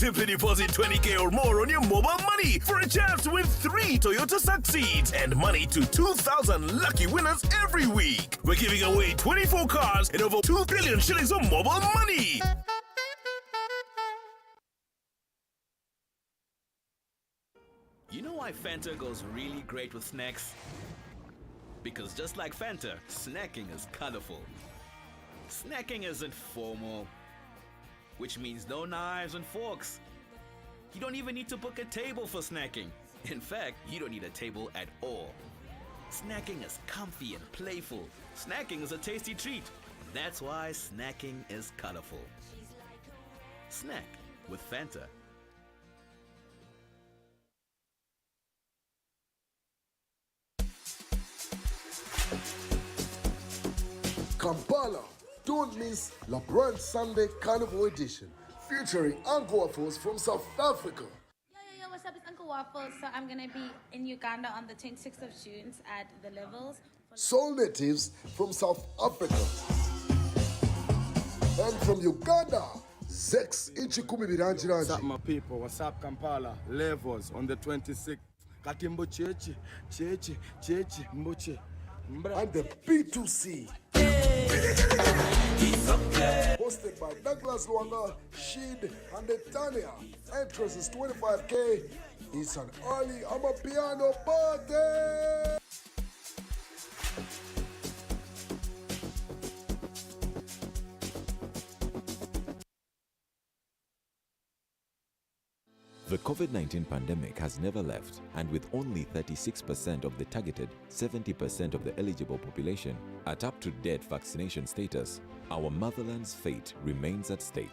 Simply deposit 20K or more on your mobile money for a chance to win 3 Toyota Succeeds and money to 2,000 lucky winners every week. We're giving away 24 cars and over 2 billion shillings of mobile money. You know why Fanta goes really great with snacks? Because just like Fanta, snacking is colorful. Snacking isn't formal, which means no knives and forks. You don't even need to book a table for snacking. In fact, you don't need a table at all. Snacking is comfy and playful. Snacking is a tasty treat. That's why snacking is colorful. Snack with Fanta. Kampala, don't miss La Brand Sunday Carnival Edition, featuring Uncle Waffles from South Africa. Yo, what's up? It's Uncle Waffles. So I'm going to be in Uganda on the 26th of June at the Levels. Soul Natives from South Africa. And from Uganda, Zex Ichikumi Biranjiranji. What's up, my people? What's up, Kampala? Levels on the 26th. Katimbo Chechi, Mboche. And the B2C. Hosted by Douglas Luanga, Sheed, and Tanya. Entrance is 25K. It's an early Amapiano party. The COVID-19 pandemic has never left, and with only 36% of the targeted 70% of the eligible population at up-to-date vaccination status, our motherland's fate remains at stake.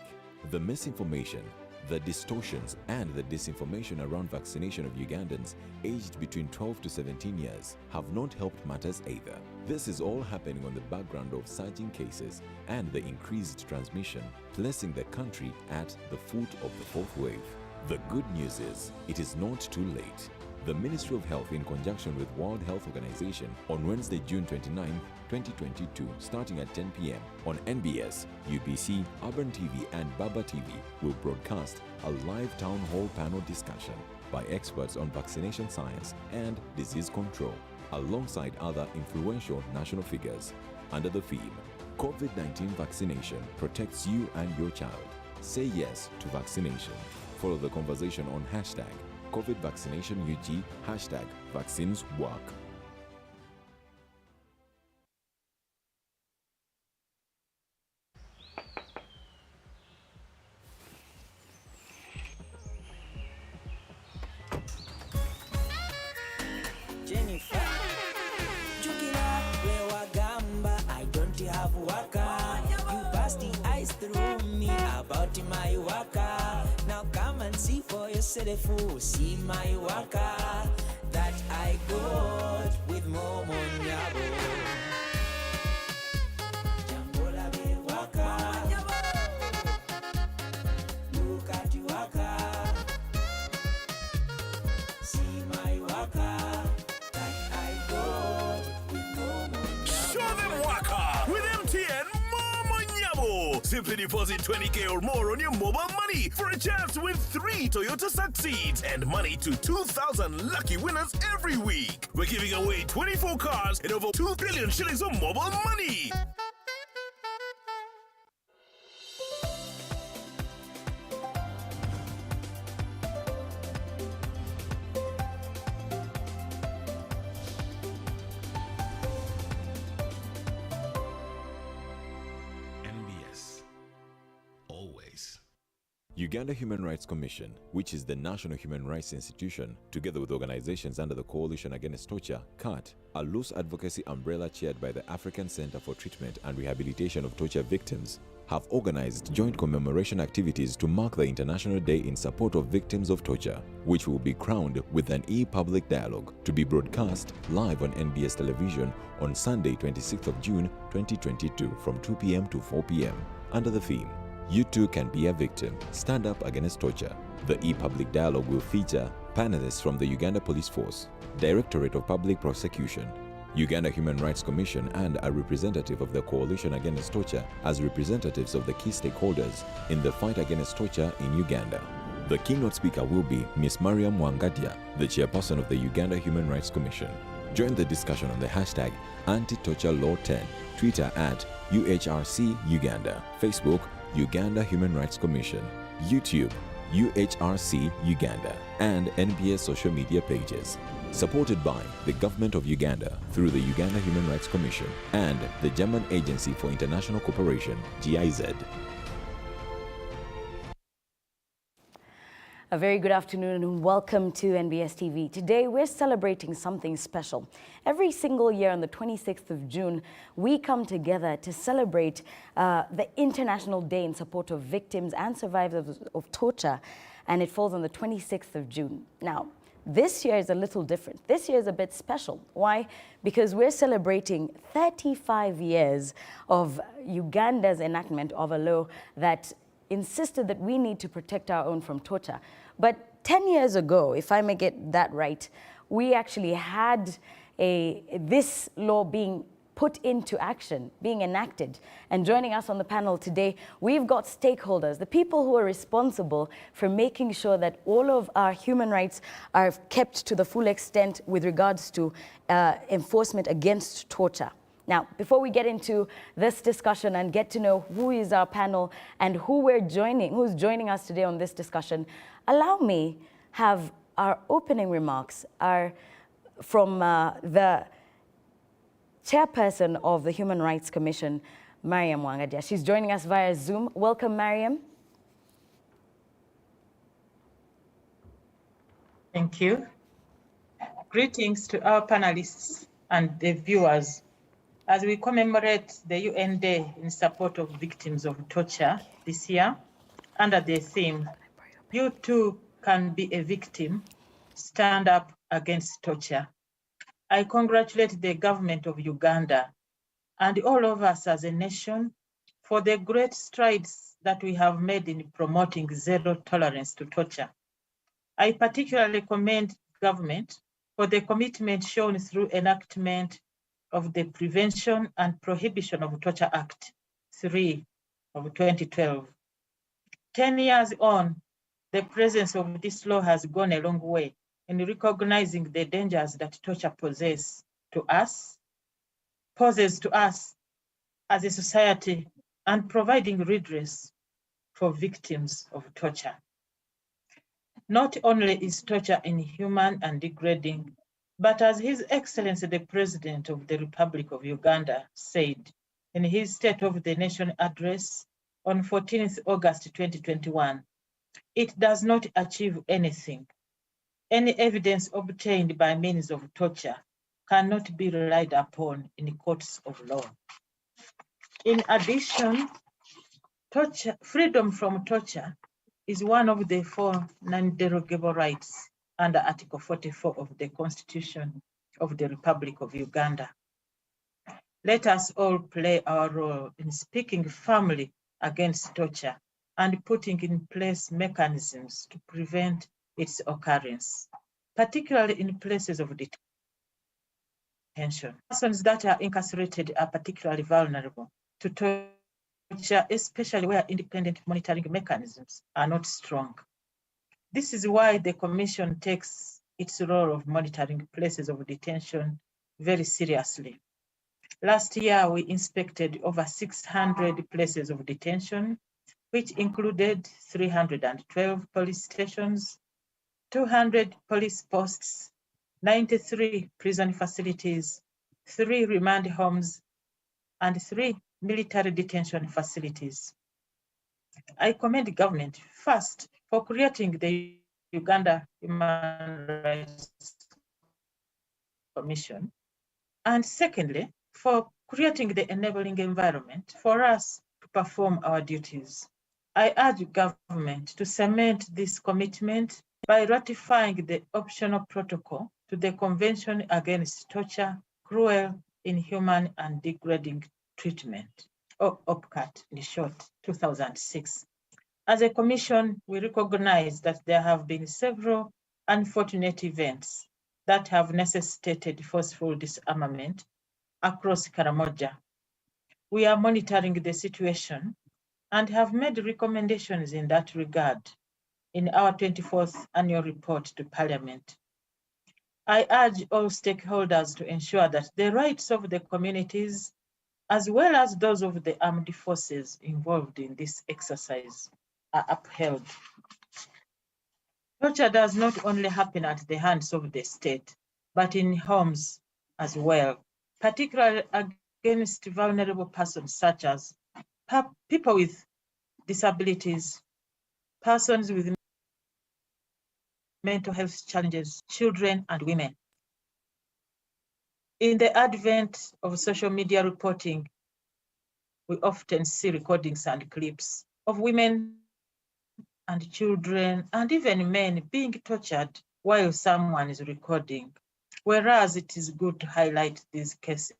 The misinformation, the distortions, and the disinformation around vaccination of Ugandans aged between 12 to 17 years have not helped matters either. This is all happening on the background of surging cases and the increased transmission, placing the country at the foot of the fourth wave. The good news is, it is not too late. The Ministry of Health, in conjunction with World Health Organization, on Wednesday, June 29, 2022, starting at 10 p.m. on NBS, UBC, Urban TV and Baba TV, will broadcast a live town hall panel discussion by experts on vaccination science and disease control, alongside other influential national figures, under the theme, COVID-19 vaccination protects you and your child. Say yes to vaccination. Follow the conversation on hashtag COVID Vaccination UG, hashtag Vaccines Work. Jennifer, Jukila, Wagamba, I don't have waka. You passed the ice through me about my waka. Now come and see for yourself, see my waka that I got with Momo Nyabo. Jambola be waka, look at you waka, see my waka that I got with Momo Nyabo. Show them Waka with MTN Momo Nyabo. Simply deposit 20K or more on your mobile money for a chance to win 3 Toyota Succeeds and money to 2,000 lucky winners every week. We're giving away 24 cars and over 2 billion shillings of mobile money. NBS. Always. Uganda Human Rights Commission, which is the national human rights institution, together with organizations under the Coalition Against Torture, CAT, a loose advocacy umbrella chaired by the African Center for Treatment and Rehabilitation of Torture Victims, have organized joint commemoration activities to mark the International Day in support of victims of torture, which will be crowned with an e-public dialogue to be broadcast live on NBS television on Sunday, 26th of June 2022 from 2 p.m. to 4 p.m. under the theme, You Too Can Be a Victim, Stand Up Against Torture. The e-public dialogue will feature panelists from the Uganda Police Force, Directorate of Public Prosecution, Uganda Human Rights Commission, and a representative of the Coalition Against Torture as representatives of the key stakeholders in the fight against torture in Uganda. The keynote speaker will be Ms. Mariam Wangadia, the chairperson of the Uganda Human Rights Commission. Join the discussion on the hashtag Anti-Torture Law 10, Twitter at UHRC Uganda, Facebook Uganda Human Rights Commission, YouTube UHRC Uganda, and NBS social media pages. Supported by the Government of Uganda through the Uganda Human Rights Commission and the German Agency for International Cooperation, GIZ. A very good afternoon and welcome to NBS TV. Today we're celebrating something special. Every single year on the 26th of June, we come together to celebrate the International Day in support of victims and survivors of torture, and it falls on the 26th of June. Now, this year is a little different. This year is a bit special. Why? Because we're celebrating 35 years of Uganda's enactment of a law that insisted that we need to protect our own from torture. But 10 years ago, if I may get that right, we actually had this law being put into action, being enacted. And joining us on the panel today, we've got stakeholders, the people who are responsible for making sure that all of our human rights are kept to the full extent with regards to enforcement against torture. Now, before we get into this discussion and get to know who is our panel and who's joining us today on this discussion, allow me have our opening remarks from the chairperson of the Human Rights Commission, Mariam Wangadia. She's joining us via Zoom. Welcome, Mariam. Thank you. Greetings to our panelists and the viewers. As we commemorate the UN Day in support of victims of torture this year, under the theme, "You too can be a victim, stand up against torture," I congratulate the government of Uganda and all of us as a nation for the great strides that we have made in promoting zero tolerance to torture. I particularly commend government for the commitment shown through enactment of the Prevention and Prohibition of Torture Act 3 of 2012. 10 years on, the presence of this law has gone a long way in recognizing the dangers that torture poses to us as a society and providing redress for victims of torture. Not only is torture inhuman and degrading, but as His Excellency the President of the Republic of Uganda said in his State of the Nation address on 14th August 2021, it does not achieve anything. Any evidence obtained by means of torture cannot be relied upon in courts of law. In addition, freedom from torture is one of the 4 non-derogable rights under Article 44 of the Constitution of the Republic of Uganda. Let us all play our role in speaking firmly against torture and putting in place mechanisms to prevent its occurrence, particularly in places of detention. Persons that are incarcerated are particularly vulnerable to torture, especially where independent monitoring mechanisms are not strong. This is why the Commission takes its role of monitoring places of detention very seriously. Last year, we inspected over 600 places of detention, which included 312 police stations, 200 police posts, 93 prison facilities, 3 remand homes, and 3 military detention facilities. I commend the government first for creating the Uganda Human Rights Commission, and secondly, for creating the enabling environment for us to perform our duties. I urge government to cement this commitment by ratifying the optional protocol to the Convention Against Torture, Cruel, Inhuman, and Degrading Treatment, or OPCAT in short, 2006. As a commission, we recognize that there have been several unfortunate events that have necessitated forceful disarmament across Karamoja. We are monitoring the situation and have made recommendations in that regard. in our 24th annual report to Parliament. I urge all stakeholders to ensure that the rights of the communities, as well as those of the armed forces involved in this exercise, are upheld. Torture does not only happen at the hands of the state, but in homes as well, particularly against vulnerable persons such as people with disabilities, persons with mental health challenges, children and women. In the advent of social media reporting, we often see recordings and clips of women and children and even men being tortured while someone is recording, whereas it is good to highlight these cases.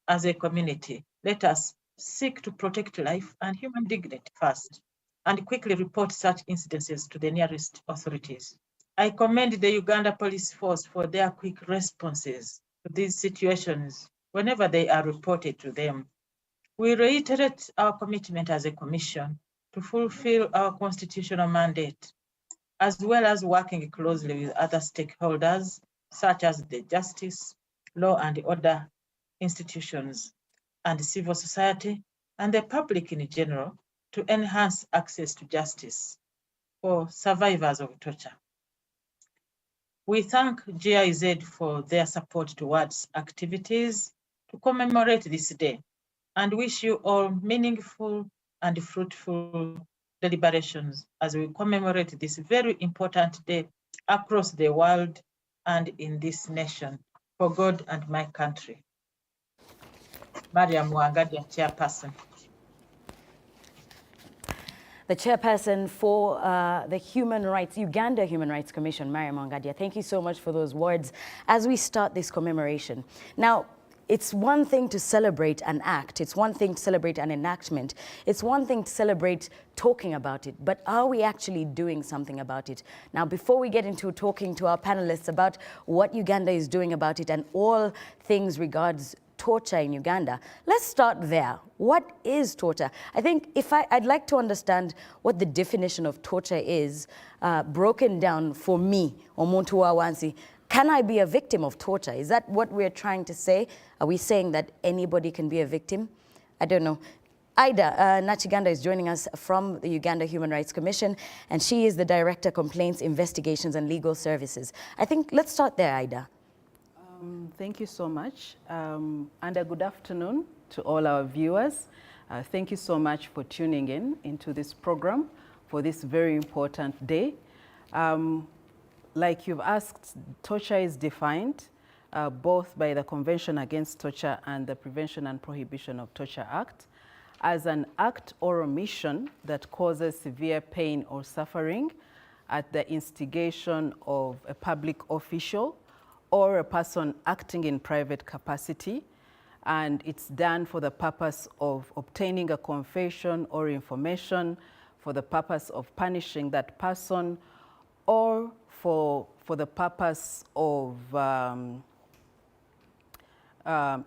As a community, let us seek to protect life and human dignity first, and quickly report such incidences to the nearest authorities. I commend the Uganda Police Force for their quick responses to these situations whenever they are reported to them. We reiterate our commitment as a commission to fulfill our constitutional mandate, as well as working closely with other stakeholders, such as the justice, law and order institutions, and civil society, and the public in general, to enhance access to justice for survivors of torture. We thank GIZ for their support towards activities to commemorate this day, and wish you all meaningful and fruitful deliberations as we commemorate this very important day across the world and in this nation, for God and my country. Mariam Wangadia, Chairperson. The chairperson for the Uganda Human Rights Commission, Mariam Wangadia. Thank you so much for those words as we start this commemoration. Now, it's one thing to celebrate an act. It's one thing to celebrate an enactment. It's one thing to celebrate talking about it. But are we actually doing something about it? Now, before we get into talking to our panelists about what Uganda is doing about it and all things regards torture in Uganda, let's start there. What is torture? I think I'd like to understand what the definition of torture is, broken down for me, Omuntu wa Wansi. Can I be a victim of torture? Is that what we're trying to say? Are we saying that anybody can be a victim? I don't know. Ida Nachiganda is joining us from the Uganda Human Rights Commission, and she is the Director, Complaints, Investigations and Legal Services. I think let's start there, Ida. Thank you so much, and a good afternoon to all our viewers. Thank you so much for tuning into this program for this very important day. Like you've asked, torture is defined both by the Convention Against Torture and the Prevention and Prohibition of Torture Act as an act or omission that causes severe pain or suffering at the instigation of a public official or a person acting in private capacity, and it's done for the purpose of obtaining a confession or information, for the purpose of punishing that person, or for the purpose of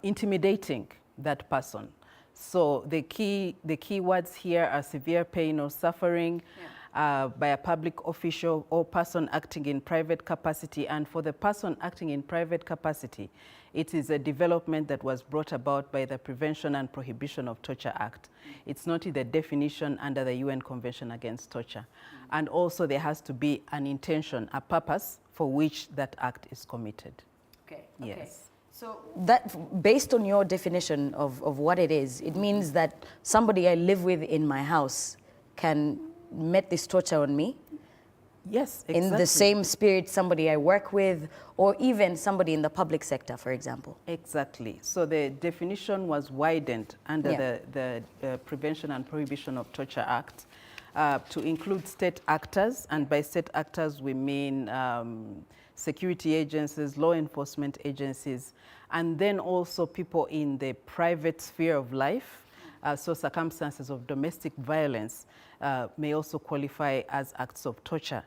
intimidating that person. So the key words here are severe pain or suffering, by a public official or person acting in private capacity. And for the person acting in private capacity, it is a development that was brought about by the Prevention and Prohibition of Torture Act. It's not in the definition under the UN Convention Against Torture. And also there has to be an intention, a purpose for which that act is committed. Okay. Yes. So that, based on your definition of what it is, it means that somebody I live with in my house can met this torture on me? Yes, exactly. In the same spirit somebody I work with, or even somebody in the public sector, for example? Exactly. So the definition was widened under the Prevention and Prohibition of Torture Act to include state actors, and by state actors we mean security agencies, law enforcement agencies, and then also people in the private sphere of life. So circumstances of domestic violence may also qualify as acts of torture,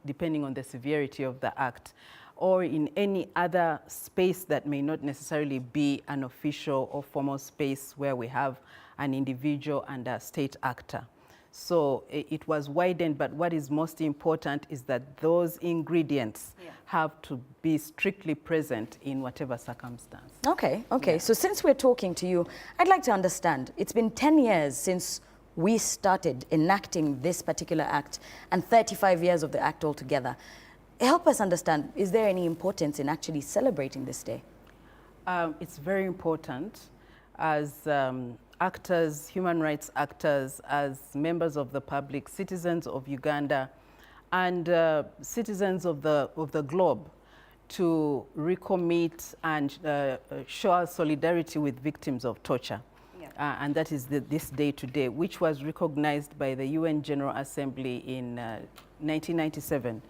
depending on the severity of the act, or in any other space that may not necessarily be an official or formal space where we have an individual and a state actor. So it was widened, but what is most important is that those ingredients have to be strictly present in whatever circumstance. Okay, okay. Yeah. So since we're talking to you, I'd like to understand, it's been 10 years since we started enacting this particular act and 35 years of the act altogether. Help us understand, is there any importance in actually celebrating this day? It's very important as actors, human rights actors, as members of the public, citizens of Uganda, and citizens of the globe, to recommit and show our solidarity with victims of torture. Yeah. And that is this day today, which was recognized by the UN General Assembly in 1997.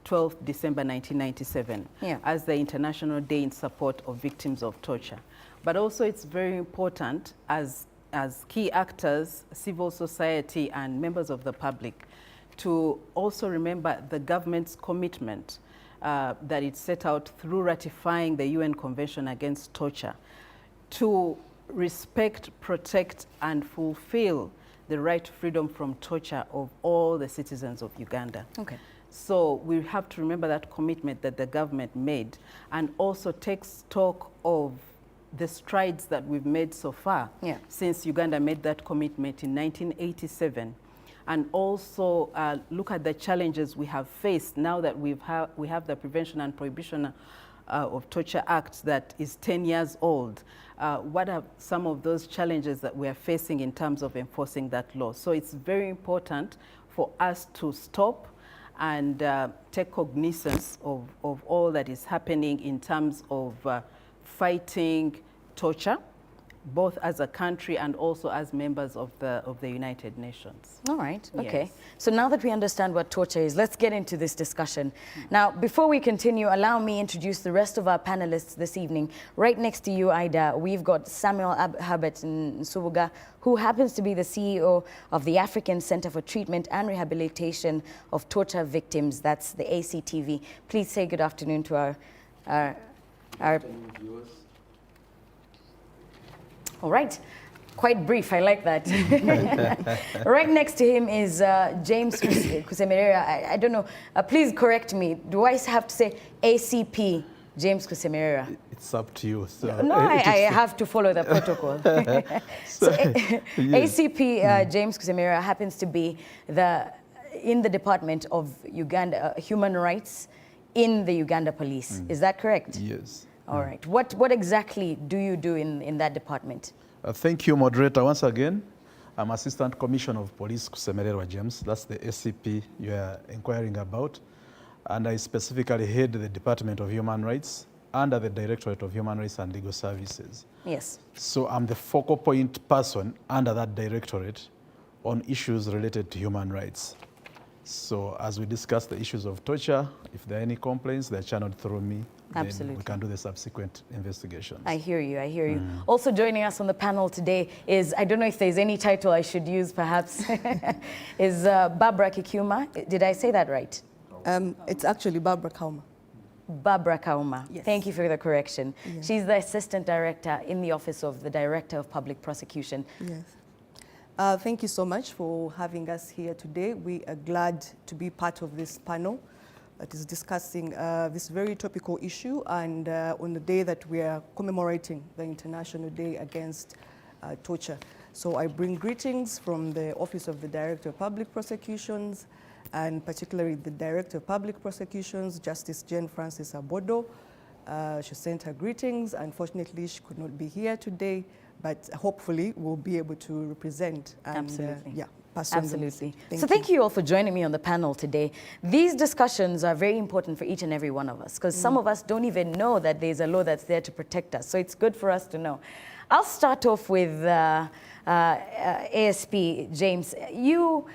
12th December 1997, as the International Day in support of victims of torture. But also it's very important as key actors, civil society and members of the public to also remember the government's commitment that it set out through ratifying the UN Convention Against Torture to respect, protect and fulfill the right to freedom from torture of all the citizens of Uganda. Okay. So we have to remember that commitment that the government made and also take stock of the strides that we've made so far since Uganda made that commitment in 1987. And also look at the challenges we have faced now that we have the Prevention and Prohibition of Torture Act that is 10 years old. What are some of those challenges that we are facing in terms of enforcing that law? So it's very important for us to stop and take cognizance of all that is happening in terms of fighting torture, both as a country and also as members of the United Nations. All right, okay. Yes. So now that we understand what torture is, let's get into this discussion. Now, before we continue, allow me introduce the rest of our panelists this evening. Right next to you, Ida, we've got Samuel Herbert Nsubuga, who happens to be the CEO of the African Center for Treatment and Rehabilitation of Torture Victims. That's the ACTV. Please say good afternoon to our viewers. All right, quite brief, I like that. Right next to him is James Kusemerera. I don't know, please correct me. Do I have to say ACP James Kusemerera? It's up to you. So no, I have to follow the protocol. So ACP James Kusemerera happens to be in the Department of Uganda Human Rights in the Uganda Police. Is that correct? Yes. All right. What exactly do you do in that department? Thank you, moderator. Once again, I'm Assistant Commissioner of Police Kusemerera James. That's the SCP you are inquiring about. And I specifically head the Department of Human Rights under the Directorate of Human Rights and Legal Services. Yes. So I'm the focal point person under that directorate on issues related to human rights. So as we discuss the issues of torture, if there are any complaints, they're channeled through me. Absolutely. Then we can do the subsequent investigations. I hear you, I hear you. Also joining us on the panel today is, I don't know if there's any title I should use perhaps, is Barbara Kikuma. Did I say that right? It's actually Barbara Kauma. Barbara Kauma. Yes. Thank you for the correction. Yes. She's the Assistant Director in the Office of the Director of Public Prosecution. Yes. Thank you so much for having us here today. We are glad to be part of this panel that is discussing this very topical issue, and on the day that we are commemorating the International Day Against Torture. So I bring greetings from the Office of the Director of Public Prosecutions, and particularly the Director of Public Prosecutions, Justice Jane Francis Abodo. She sent her greetings. Unfortunately, she could not be here today, but hopefully we'll be able to represent and Absolutely. pass on Absolutely. the So thank you all for joining me on the panel today. These discussions are very important for each and every one of us, because some of us don't even know that there's a law that's there to protect us. So it's good for us to know. I'll start off with ASP James. You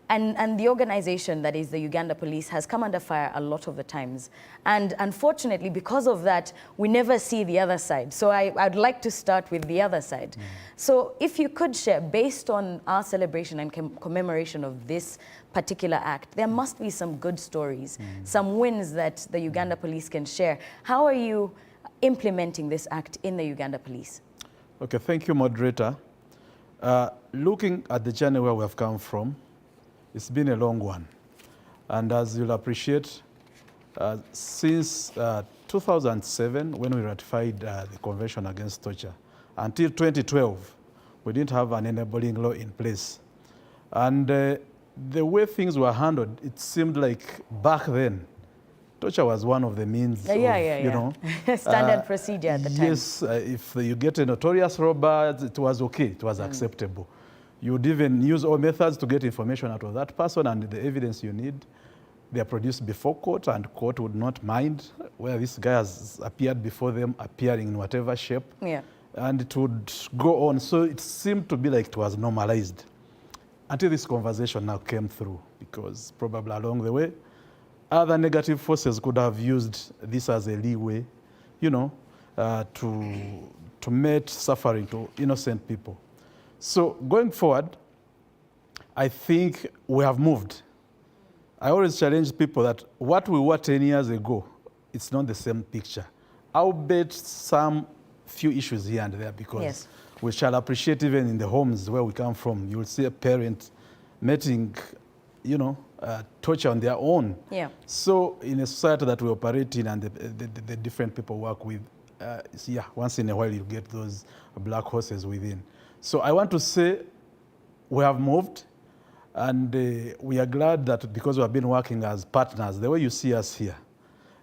and the organization that is the Uganda Police has come under fire a lot of the times. And unfortunately, because of that, we never see the other side. So I'd like to start with the other side. So if you could share, based on our celebration and commemoration of this particular act, there must be some good stories, some wins that the Uganda Police can share. How are you implementing this act in the Uganda Police? Okay, thank you, moderator. Looking at the journey where we have come from, It's been a long one. And as you'll appreciate, since 2007, when we ratified the Convention Against Torture, until 2012, we didn't have an enabling law in place. And the way things were handled, it seemed like back then, torture was one of the means of, you know. Standard procedure at the time. Yes, if you get a notorious robber, it was okay, it was acceptable. You would even use all methods to get information out of that person, and the evidence you need, they are produced before court, and court would not mind where this guy has appeared before them, appearing in whatever shape. Yeah. And it would go on. So it seemed to be like it was normalized until this conversation now came through, because probably along the way, other negative forces could have used this as a leeway, you know, to make suffering to innocent people. So going forward, I think we have moved. I always challenge people that what we were 10 years ago, it's not the same picture. I'll bet some few issues here and there, because we shall appreciate even in the homes where we come from, you'll see a parent meeting, you know, torture on their own. Yeah. So in a society that we operate in and the different people work with, once in a while you get those black horses within. So I want to say we have moved, and we are glad that because we have been working as partners, the way you see us here,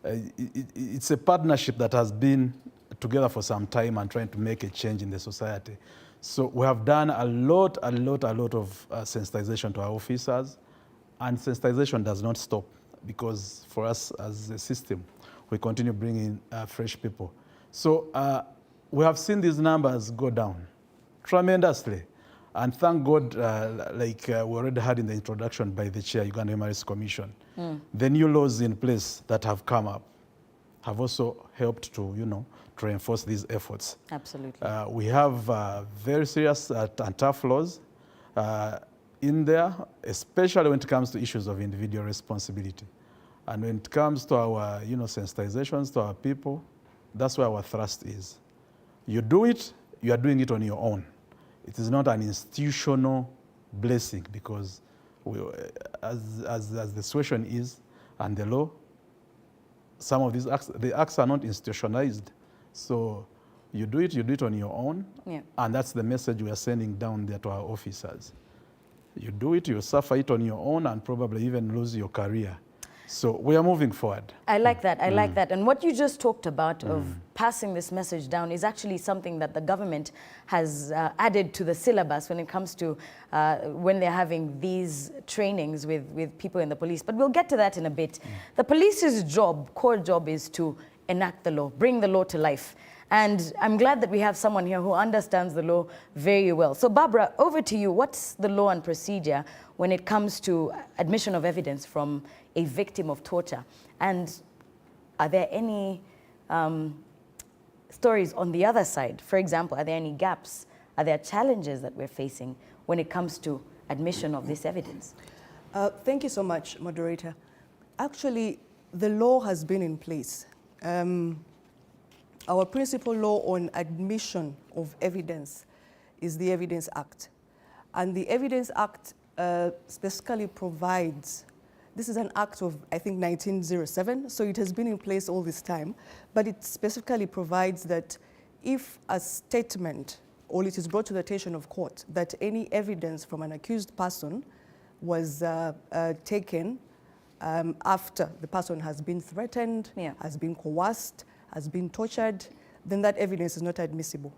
it's a partnership that has been together for some time and trying to make a change in the society. So we have done a lot of sensitization to our officers, and sensitization does not stop, because for us as a system, we continue bringing fresh people. So we have seen these numbers go down tremendously. And thank God, like we already had in the introduction by the chair, Uganda Human Rights Commission, the new laws in place that have come up have also helped to, you know, to reinforce these efforts. Absolutely. We have very serious and tough laws in there, especially when it comes to issues of individual responsibility. And when it comes to our, you know, sensitizations to our people, that's where our thrust is. You do it, you are doing it on your own. It is not an institutional blessing, because we, as the situation is, and the law, some of these acts, the acts are not institutionalized. So you do it on your own, and that's the message we are sending down there to our officers. You do it, you suffer it on your own, and probably even lose your career. So we are moving forward. I like that, I like that. And what you just talked about of passing this message down is actually something that the government has added to the syllabus when it comes to when they're having these trainings with people in the police. But we'll get to that in a bit. The police's job, core job, is to enact the law, bring the law to life. And I'm glad that we have someone here who understands the law very well. So Barbara, over to you. What's the law and procedure when it comes to admission of evidence from a victim of torture? And are there any stories on the other side? For example, are there any gaps? Are there challenges that we're facing when it comes to admission of this evidence? Thank you so much, moderator. Actually, the law has been in place. Our principal law on admission of evidence is the Evidence Act. And the Evidence Act specifically provides, this is an act of, I think, 1907, so it has been in place all this time, but it specifically provides that if a statement or it is brought to the attention of court that any evidence from an accused person was taken after the person has been threatened, has been coerced, has been tortured, then that evidence is not admissible.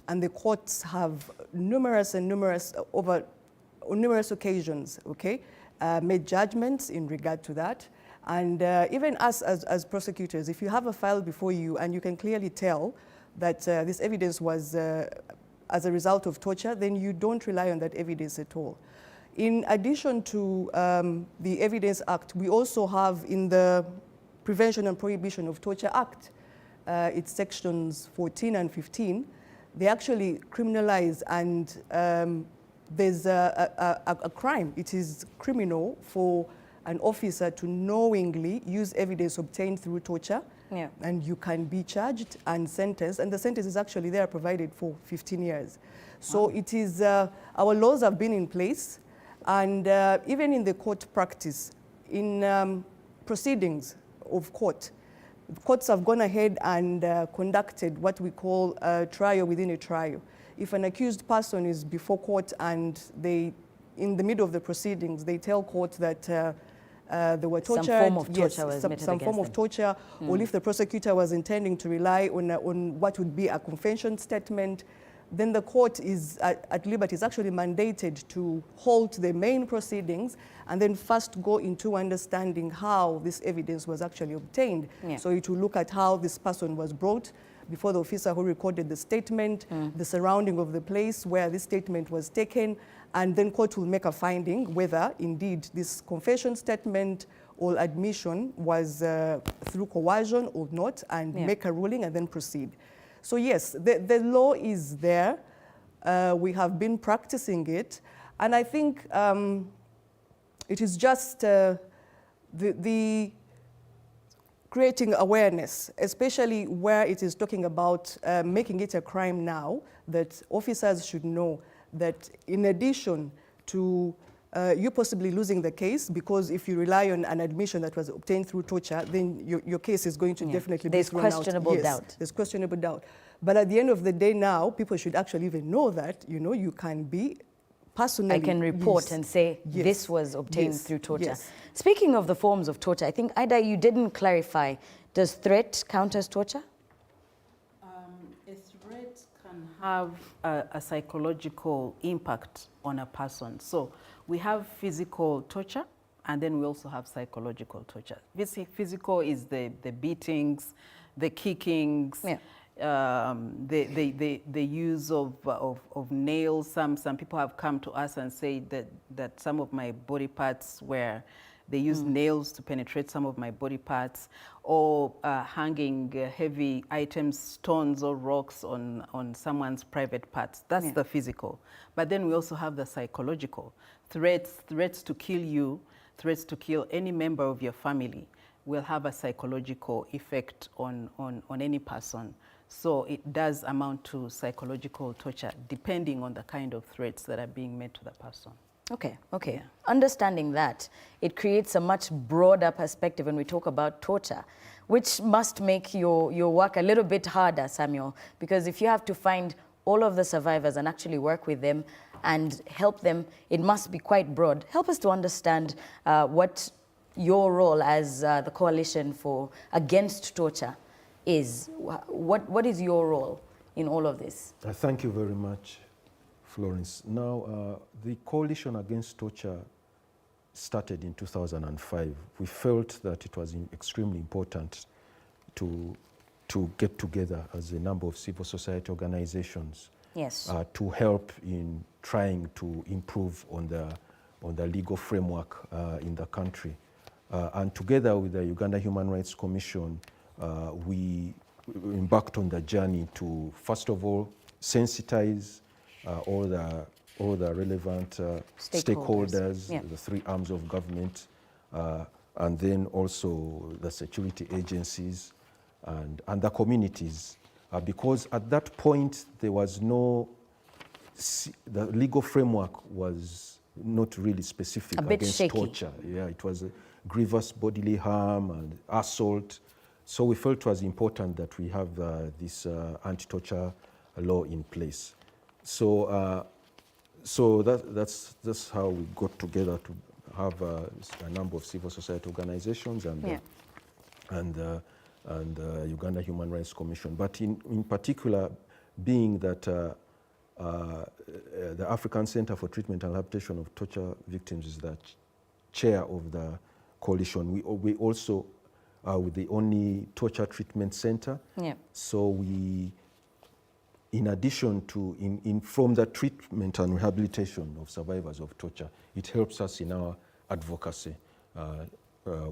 And the courts have over numerous occasions, made judgments in regard to that. And even us as prosecutors, if you have a file before you and you can clearly tell that this evidence was as a result of torture, then you don't rely on that evidence at all. In addition to the Evidence Act, we also have in the Prevention and Prohibition of Torture Act, it's sections 14 and 15, they actually criminalize, and there's a crime. It is criminal for an officer to knowingly use evidence obtained through torture, and you can be charged and sentenced, and the sentence is actually there provided for 15 years. So it is, our laws have been in place, And even in the court practice, in proceedings of courts have gone ahead and conducted what we call a trial within a trial. If an accused person is before court and they, in the middle of the proceedings, they tell court that they were tortured, some form of torture was some admitted form of them. torture, or if the prosecutor was intending to rely on what would be a confession statement, then the court is at liberty, is actually mandated to halt the main proceedings and then first go into understanding how this evidence was actually obtained. Yeah. So it will look at how this person was brought before the officer who recorded the statement, the surrounding of the place where this statement was taken, and then court will make a finding whether indeed this confession statement or admission was through coercion or not, and make a ruling and then proceed. So yes, the law is there. We have been practicing it. And I think it is just the creating awareness, especially where it is talking about making it a crime now, that officers should know that in addition to you possibly losing the case, because if you rely on an admission that was obtained through torture, then your case is going to definitely be thrown out. There's questionable doubt. There's questionable doubt. But at the end of the day now, people should actually even know that, you know, you can be personally... I can report and say this was obtained through torture. Speaking of the forms of torture, I think, Ida, you didn't clarify. Does threat count as torture? A threat can have a psychological impact on a person. So we have physical torture, and then we also have psychological torture. Physical is the beatings, the kickings, the use of nails. Some people have come to us and say that some of my body parts were, they used nails to penetrate some of my body parts, or hanging heavy items, stones or rocks on someone's private parts. That's the physical. But then we also have the psychological. Threats to kill you, threats to kill any member of your family will have a psychological effect on any person. So it does amount to psychological torture, depending on the kind of threats that are being made to the person. Okay. Yeah. Understanding that, it creates a much broader perspective when we talk about torture, which must make your work a little bit harder, Samuel, because if you have to find all of the survivors and actually work with them and help them, it must be quite broad. Help us to understand what your role as the Coalition Against Torture is. What is your role in all of this? Thank you very much, Florence. Now, the Coalition Against Torture started in 2005. We felt that it was extremely important to get together as a number of civil society organizations to help in trying to improve on the legal framework in the country. And together with the Uganda Human Rights Commission, we embarked on the journey to, first of all, sensitize all the relevant stakeholders, the three arms of government, and then also the security agencies and the communities. Because at that point, there was the legal framework was not really specific against torture. Yeah, it was grievous bodily harm and assault. So we felt it was important that we have this anti-torture law in place. So that's how we got together to have a number of civil society organizations and Uganda Human Rights Commission. But in particular, being that the African Center for Treatment and Rehabilitation of Torture Victims is the chair of the coalition. We also are with the only torture treatment center. So we, in addition to, from the treatment and rehabilitation of survivors of torture, it helps us in our advocacy.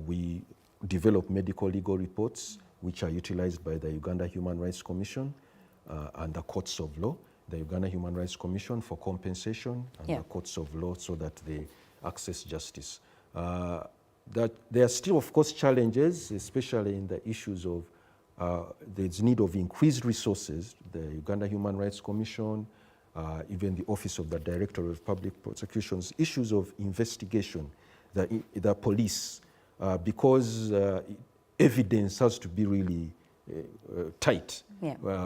We develop medical legal reports, which are utilized by the Uganda Human Rights Commission and the courts of law, the Uganda Human Rights Commission for compensation, and the courts of law so that they access justice. That there are still, of course, challenges, especially in the issues of there's need of increased resources. The Uganda Human Rights Commission even the Office of the Director of Public Prosecutions, issues of investigation, the police, because evidence has to be really tight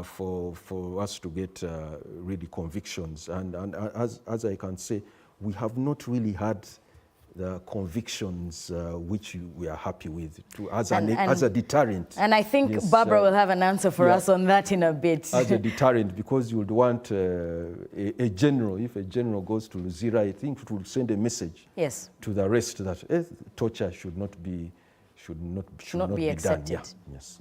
for us to get really convictions. And as I can say, we have not really had the convictions which we are happy with as a deterrent. And I think Barbara will have an answer for us on that in a bit. As a deterrent, because you would want a general, if a general goes to Luzira, I think it will send a message to the rest that torture should not be accepted. Done. Yeah. Yes.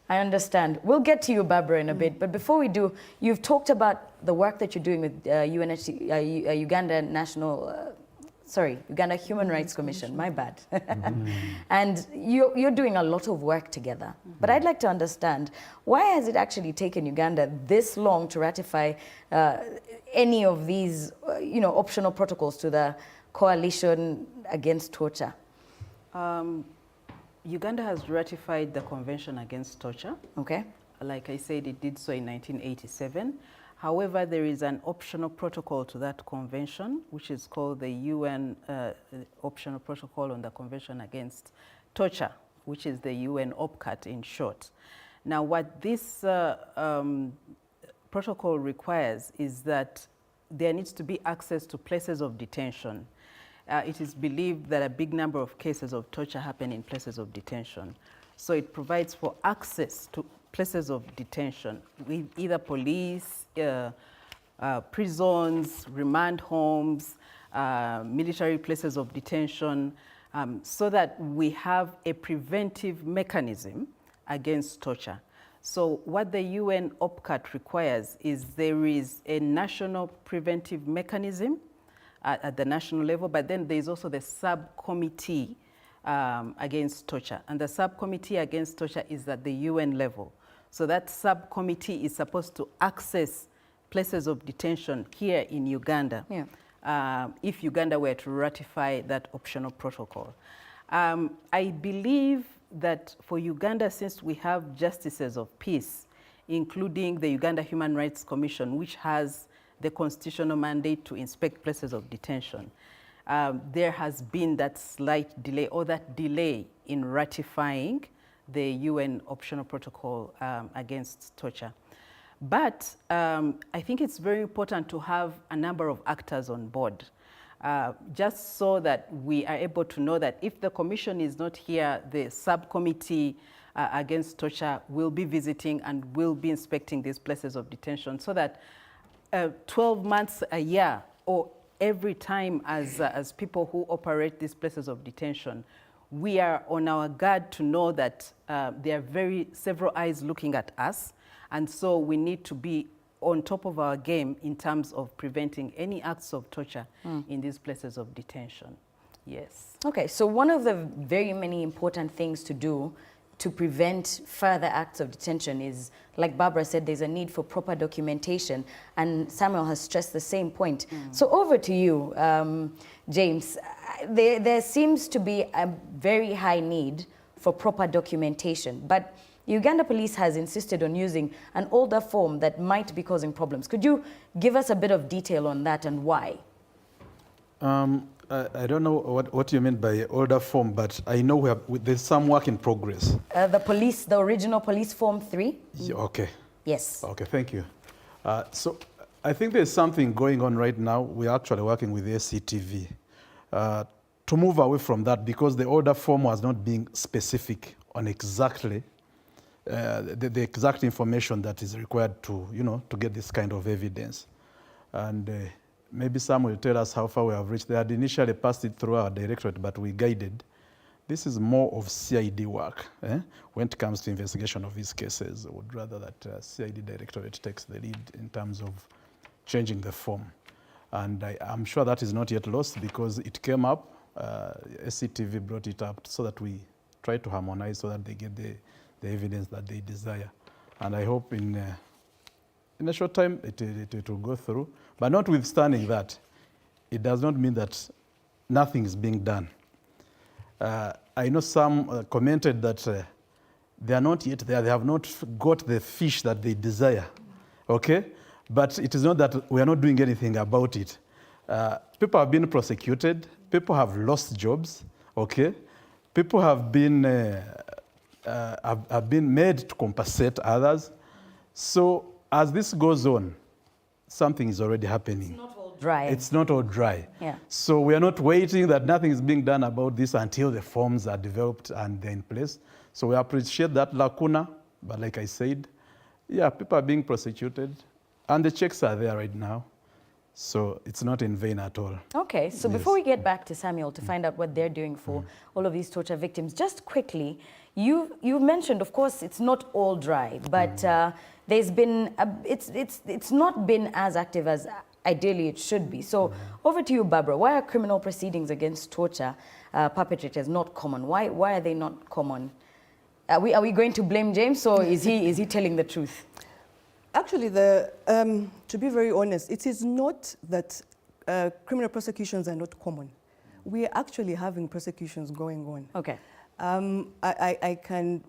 I understand. We'll get to you, Barbara, in a bit. But before we do, you've talked about the work that you're doing with Uganda Uganda Human Rights Commission, my bad. And you're doing a lot of work together. But I'd like to understand, why has it actually taken Uganda this long to ratify any of these optional protocols to the coalition against torture? Uganda has ratified the Convention Against Torture. Okay. Like I said, it did so in 1987. However, there is an optional protocol to that convention, which is called the UN Optional Protocol on the Convention Against Torture, which is the UN OPCAT in short. Now, what this protocol requires is that there needs to be access to places of detention. It is believed that a big number of cases of torture happen in places of detention. So it provides for access to places of detention with either police, prisons, remand homes, military places of detention, so that we have a preventive mechanism against torture. So what the UN OPCAT requires is there is a national preventive mechanism at the national level, but then there's also the subcommittee against torture. And the subcommittee against torture is at the UN level. So that subcommittee is supposed to access places of detention here in Uganda, if Uganda were to ratify that optional protocol. I believe that for Uganda, since we have justices of peace, including the Uganda Human Rights Commission, which has the constitutional mandate to inspect places of detention, there has been that slight delay or that delay in ratifying the UN optional protocol against torture. But I think it's very important to have a number of actors on board, just so that we are able to know that if the commission is not here, the subcommittee against torture will be visiting and will be inspecting these places of detention, so that 12 months a year or every time as people who operate these places of detention, we are on our guard to know that there are several eyes looking at us. And so we need to be on top of our game in terms of preventing any acts of torture in these places of detention. Yes. Okay, so one of the very many important things to do to prevent further acts of detention is, like Barbara said, there's a need for proper documentation, and Samuel has stressed the same point. So over to you, James. There seems to be a very high need for proper documentation, but Uganda Police has insisted on using an older form that might be causing problems. Could you give us a bit of detail on that and why? I don't know what you mean by older form, but I know there's some work in progress. The original police form 3? Okay. Yes. Okay, thank you. So I think there's something going on right now. We're actually working with the SCTV to move away from that, because the older form was not being specific on exactly the exact information that is required to, to get this kind of evidence. And maybe some will tell us how far we have reached. They had initially passed it through our directorate, but we guided. This is more of CID work. When it comes to investigation of these cases, I would rather that CID directorate takes the lead in terms of changing the form. And I'm sure that is not yet lost, because it came up, SCTV brought it up so that we try to harmonize so that they get the evidence that they desire. And I hope in a short time it will go through. But notwithstanding that, it does not mean that nothing is being done. I know some commented that they are not yet there, they have not got the fish that they desire, okay? But it is not that we are not doing anything about it. People have been prosecuted. People have lost jobs, okay? People have been made to compensate others. So as this goes on, something is already happening. It's not all dry. It's not all dry. Yeah. So we are not waiting that nothing is being done about this until the forms are developed and they're in place. So we appreciate that lacuna, but like I said, yeah, people are being prosecuted and the checks are there right now. So it's not in vain at all. Okay, so Yes. before we get back to Samuel to find out what they're doing for all of these torture victims, just quickly, you mentioned, of course, it's not all dry, but there's been, it's not been as active as ideally it should be. So over to you, Barbara. Why are criminal proceedings against torture perpetrators not common? Why are they not common? Are we going to blame James, or is he telling the truth? Actually, to be very honest, it is not that criminal prosecutions are not common. We are actually having prosecutions going on. Okay. I can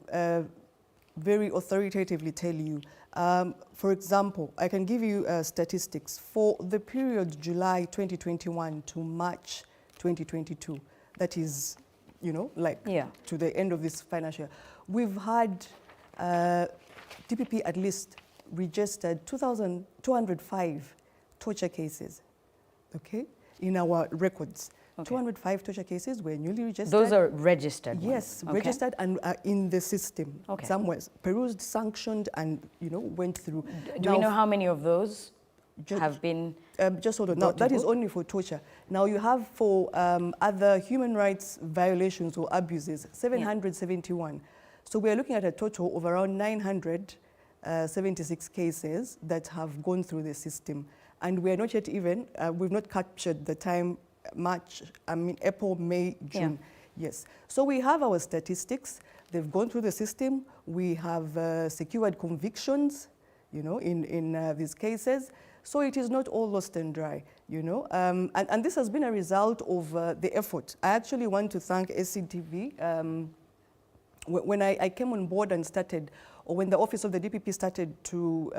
very authoritatively tell you, for example, I can give you statistics. For the period July 2021 to March 2022, that is, to the end of this financial year, we've had DPP at least registered 2,205 torture cases, okay, in our records. Okay. 205 torture cases were newly registered. Those are registered? Yes, okay. Registered and in the system. Okay. Somewhere, perused, sanctioned, and went through. Do we know how many of those have been? Just hold on. Now, that is only for torture. Now you have for other human rights violations or abuses, 771. Yeah. So we are looking at a total of around 976 cases that have gone through the system. And we are not yet even, we've not captured the time, April, May, June. Yeah. Yes. So we have our statistics. They've gone through the system. We have secured convictions, in these cases. So it is not all lost and dry, and this has been a result of the effort. I actually want to thank SCTV. When I came on board and started, or when the office of the DPP started to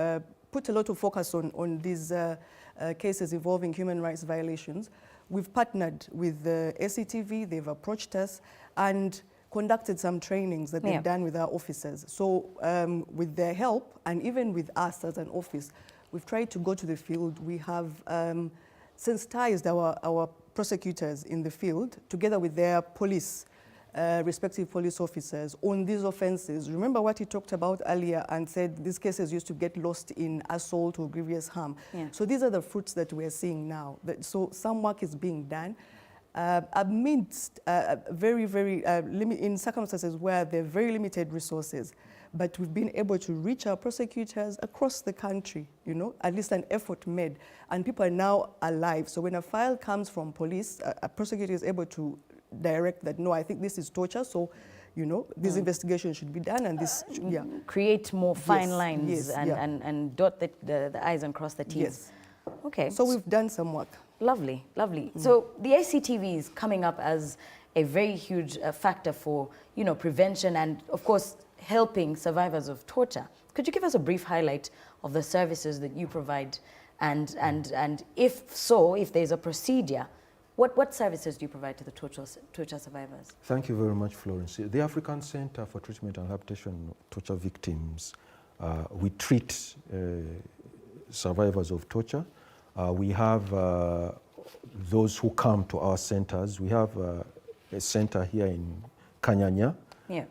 put a lot of focus on these cases involving human rights violations, we've partnered with the SCTV. They've approached us and conducted some trainings that they've done with our officers. So with their help, and even with us as an office, we've tried to go to the field. We have sensitized our prosecutors in the field, together with their police, respective police officers, on these offenses. Remember what he talked about earlier and said these cases used to get lost in assault or grievous harm. Yeah. So these are the fruits that we're seeing now. So some work is being done amidst in circumstances where there are very limited resources. But we've been able to reach our prosecutors across the country, at least an effort made. And people are now alive. So when a file comes from police, a prosecutor is able to direct that, no, I think this is torture, so, this investigation should be done, and this, create more fine lines and dot the I's and cross the T's. Yes. Okay. So we've done some work. Lovely, lovely. So the SCTV is coming up as a very huge factor for, prevention and, of course, helping survivors of torture. Could you give us a brief highlight of the services that you provide, and if there's a procedure, what services do you provide to the torture survivors? Thank you very much, Florence. The African Center for Treatment and Rehabilitation of Torture Victims, we treat survivors of torture. We have those who come to our centers. We have a center here in Kanyanya,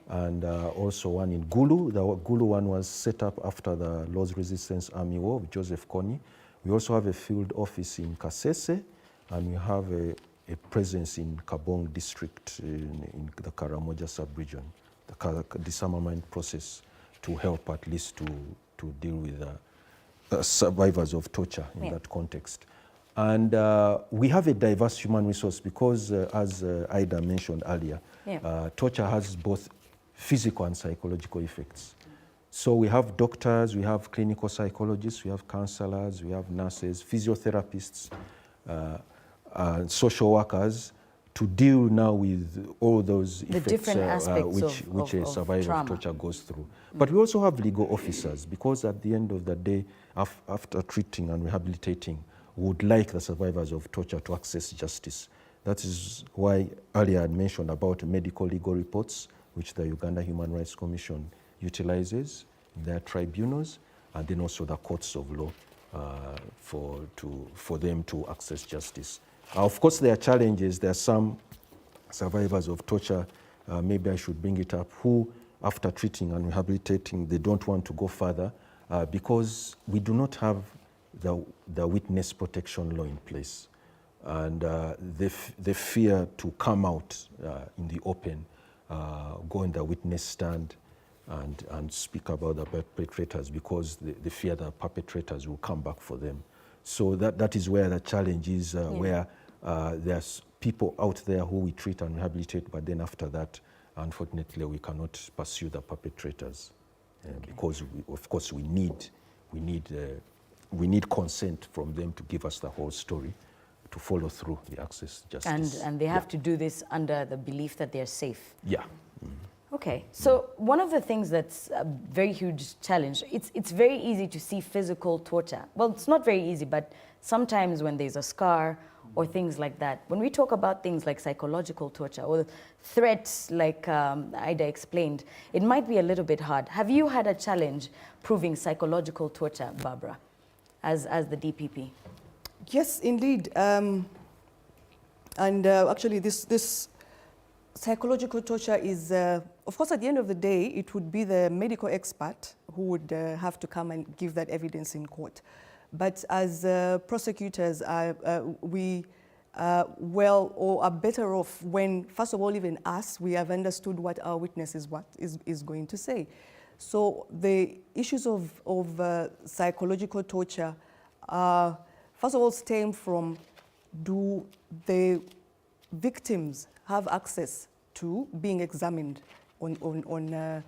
and also one in Gulu. The Gulu one was set up after the Lord's Resistance Army War with Joseph Kony. We also have a field office in Kasese, and we have a presence in Kabong district in the Karamoja sub-region, the disarmament process, to help at least to deal with survivors of torture in that context. And we have a diverse human resource because, as Ida mentioned earlier, torture has both physical and psychological effects. So we have doctors, we have clinical psychologists, we have counselors, we have nurses, physiotherapists, social workers to deal now with all those The effects different aspects which a survivor trauma. of torture goes through. But we also have legal officers, because at the end of the day, after treating and rehabilitating, we would like the survivors of torture to access justice. That is why earlier I had mentioned about medical legal reports, which the Uganda Human Rights Commission utilizes in their tribunals, and then also the courts of law for them to access justice. Of course, there are challenges. There are some survivors of torture, maybe I should bring it up, who, after treating and rehabilitating, they don't want to go further because we do not have the witness protection law in place. And they fear to come out in the open, go in the witness stand and speak about the perpetrators, because they fear the perpetrators will come back for them. So that is where the challenge is, where there's people out there who we treat and rehabilitate, but then after that, unfortunately, we cannot pursue the perpetrators because, of course, we need consent from them to give us the whole story, to follow through the access to justice. And they have to do this under the belief that they're safe. Yeah. Okay, so one of the things that's a very huge challenge, it's very easy to see physical torture. Well, it's not very easy, but sometimes when there's a scar or things like that, when we talk about things like psychological torture or threats like Ida explained, it might be a little bit hard. Have you had a challenge proving psychological torture, Barbara, as the DPP? Yes, indeed. Actually, this psychological torture is, of course, at the end of the day, it would be the medical expert who would have to come and give that evidence in court. But as prosecutors, we are well or are better off when, first of all, even us, we have understood what our witness is going to say. So the issues of psychological torture, first of all, stem from, do the victims have access to being examined in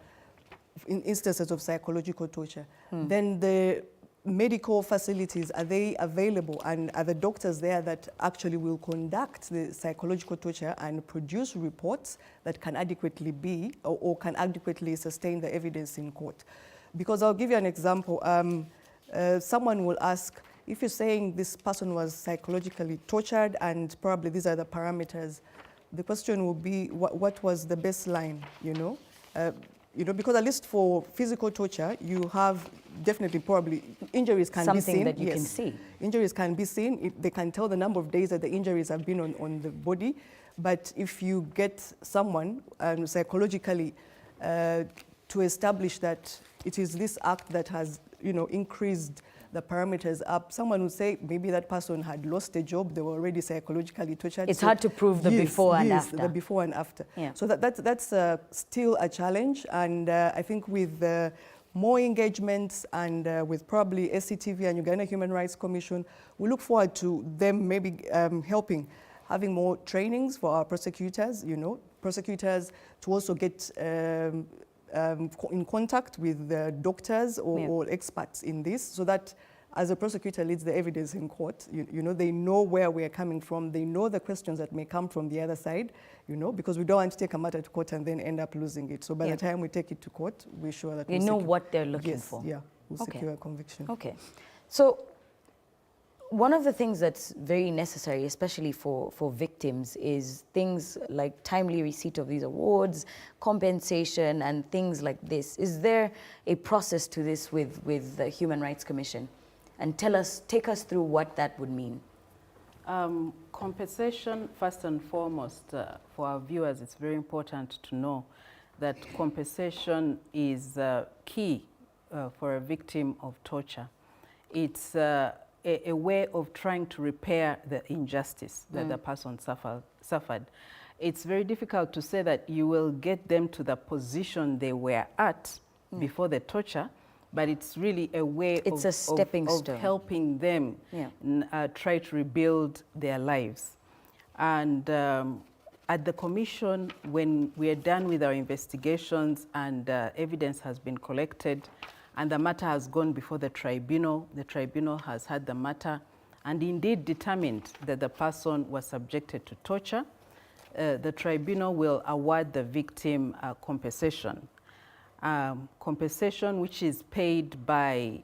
instances of psychological torture? Then the medical facilities, are they available, and are the doctors there that actually will conduct the psychological torture and produce reports that can adequately be or can adequately sustain the evidence in court? Because I'll give you an example. Someone will ask, if you're saying this person was psychologically tortured and probably these are the parameters, the question will be, what was the baseline, because at least for physical torture, you have definitely probably injuries can be seen. Something that you can see. Injuries can be seen. They can tell the number of days that the injuries have been on the body. But if you get someone psychologically to establish that it is this act that has, increased the parameters up, someone would say maybe that person had lost a job, they were already psychologically tortured. It's hard to prove the before and after. The before and after. Yeah. So that's still a challenge, and I think with more engagements and with probably SCTV and Uganda Human Rights Commission, we look forward to them maybe helping, having more trainings for our prosecutors, prosecutors to also get in contact with the doctors or experts in this, so that as a prosecutor leads the evidence in court, they know where we're coming from, they know the questions that may come from the other side, because we don't want to take a matter to court and then end up losing it. So by the time we take it to court, we're sure that they know what they're looking for. Yeah, we'll secure a conviction. Okay. So one of the things that's very necessary, especially for victims, is things like timely receipt of these awards, compensation, and things like this. Is there a process to this with the Human Rights Commission? And take us through what that would mean. Compensation, first and foremost, for our viewers, it's very important to know that compensation is key for a victim of torture. It's a way of trying to repair the injustice that the person suffered. It's very difficult to say that you will get them to the position they were at before the torture, but it's really a way of a stepping stone, helping them try to rebuild their lives. And at the commission, when we are done with our investigations and evidence has been collected, and the matter has gone before the tribunal has had the matter and indeed determined that the person was subjected to torture, the tribunal will award the victim compensation. Compensation which is paid by,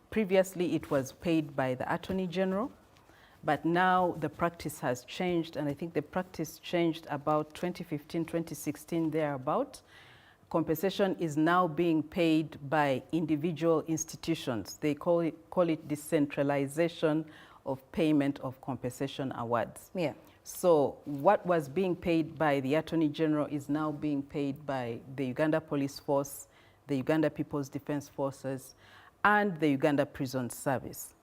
previously it was paid by the Attorney General, but now the practice has changed, and I think the practice changed about 2015, 2016, thereabout. Compensation is now being paid by individual institutions. They call it decentralization of payment of compensation awards. Yeah. So what was being paid by the Attorney General is now being paid by the Uganda Police Force, the Uganda People's Defense Forces, and the Uganda Prison Service.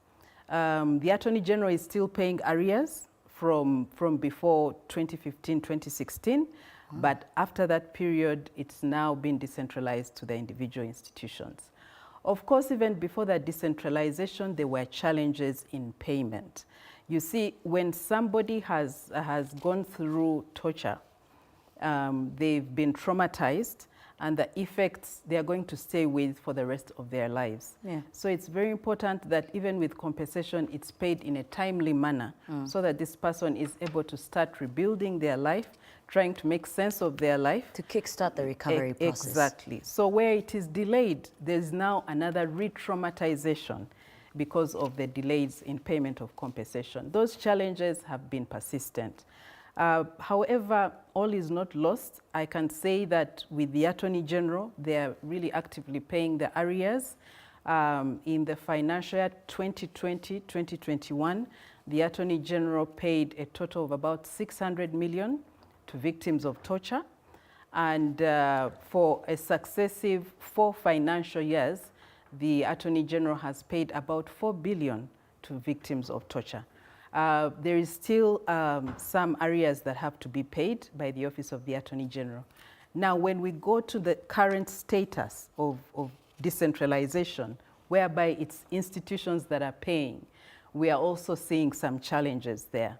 The Attorney General is still paying arrears from before 2015, 2016, but after that period, it's now been decentralized to the individual institutions. Of course, even before that decentralization, there were challenges in payment. You see, when somebody has gone through torture, they've been traumatized, and the effects they are going to stay with for the rest of their lives. Yeah. So it's very important that even with compensation, it's paid in a timely manner so that this person is able to start rebuilding their life, trying to make sense of their life. To kickstart the recovery process. Exactly. So where it is delayed, there's now another re-traumatization because of the delays in payment of compensation. Those challenges have been persistent. However, all is not lost. I can say that with the Attorney General, they are really actively paying the arrears. In the financial year 2020-2021, the Attorney General paid a total of about 600 million to victims of torture. And for a successive 4 financial years, the Attorney General has paid about 4 billion to victims of torture. There is still some areas that have to be paid by the Office of the Attorney General. Now, when we go to the current status of decentralization, whereby it's institutions that are paying, we are also seeing some challenges there.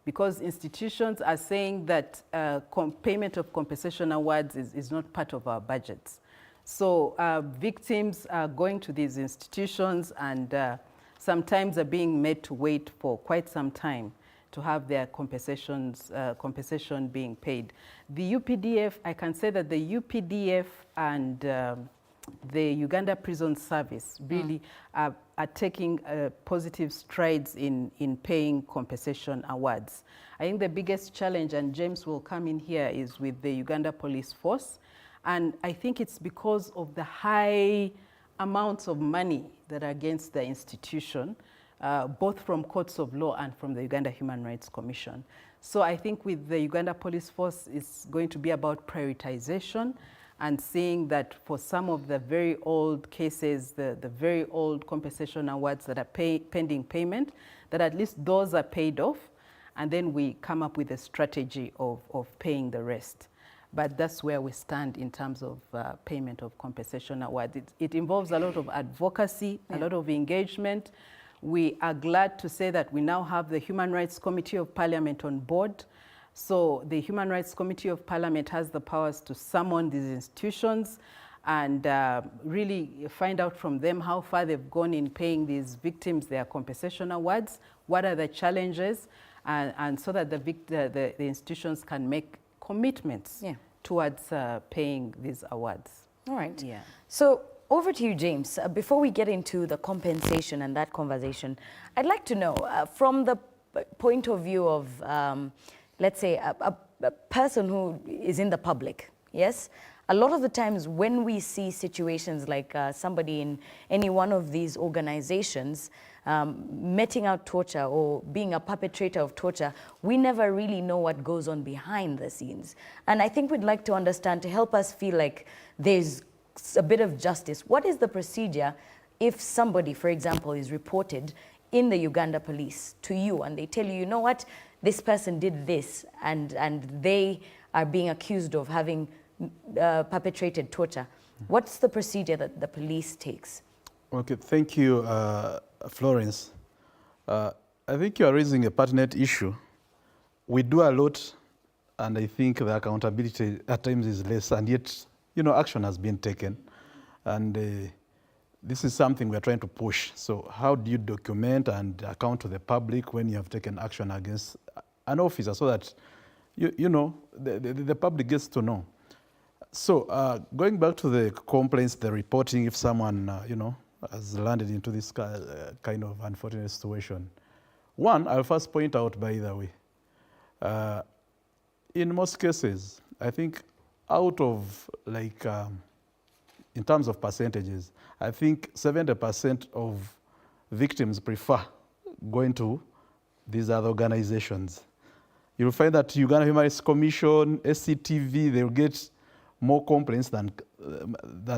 Because institutions are saying that payment of compensation awards is not part of our budgets. So victims are going to these institutions and sometimes are being made to wait for quite some time to have their compensation being paid. The UPDF, I can say that the UPDF and the Uganda Prison Service really are taking positive strides in paying compensation awards. I think the biggest challenge, and James will come in here, is with the Uganda Police Force. And I think it's because of the high amounts of money that are against the institution, both from courts of law and from the Uganda Human Rights Commission. So I think with the Uganda Police Force, it's going to be about prioritization and seeing that for some of the very old cases, the very old compensation awards that are pending payment, that at least those are paid off, and then we come up with a strategy of paying the rest. But that's where we stand in terms of payment of compensation awards. It involves a lot of advocacy, a lot of engagement. We are glad to say that we now have the Human Rights Committee of Parliament on board. So the Human Rights Committee of Parliament has the powers to summon these institutions and really find out from them how far they've gone in paying these victims their compensation awards, what are the challenges, and so that the institutions can make commitments towards paying these awards. All right. Yeah. So over to you, James. Before we get into the compensation and that conversation, I'd like to know from the point of view of, let's say, a person who is in the public, yes? A lot of the times when we see situations like somebody in any one of these organizations meting out torture or being a perpetrator of torture, we never really know what goes on behind the scenes. And I think we'd like to understand, to help us feel like there's a bit of justice, what is the procedure if somebody, for example, is reported in the Uganda Police to you and they tell you, you know what, this person did this and they are being accused of having perpetrated torture. What's the procedure that the police takes? Okay, thank you, Florence. I think you are raising a pertinent issue. We do a lot, and I think the accountability at times is less, and yet, you know, action has been taken. And this is something we are trying to push. So how do you document and account to the public when you have taken action against an officer so that, you know, the public gets to know. So going back to the complaints, the reporting, if someone, you know, has landed into this kind of unfortunate situation. One, I'll first point out, by the way, in most cases, I think out of like, in terms of percentages, I think 70% of victims prefer going to these other organizations. You'll find that Uganda Human Rights Commission, SCTV, they'll get more complaints than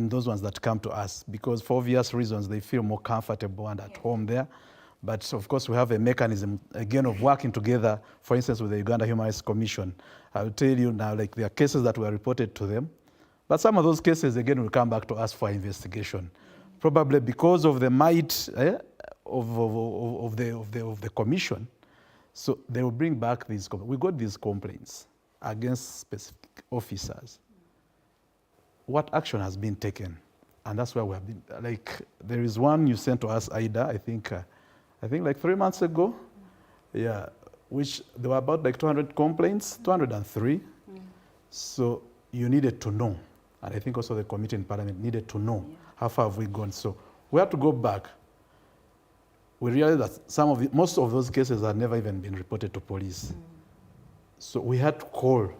those ones that come to us, because for obvious reasons, they feel more comfortable and at home there. But of course, we have a mechanism, again, of working together, for instance, with the Uganda Human Rights Commission. I'll tell you now, like, there are cases that were reported to them, but some of those cases, again, will come back to us for investigation. Probably because of the might of the commission. So they will bring back these complaints. We got these complaints against specific officers. What action has been taken? And that's why we have been, like, there is one you sent to us, Ida, I think like 3 months ago, yeah, which there were about like 200 complaints, 203. So you needed to know. And I think also the committee in Parliament needed to know how far have we gone. So we had to go back. We realized that most of those cases had never even been reported to police. So we had to call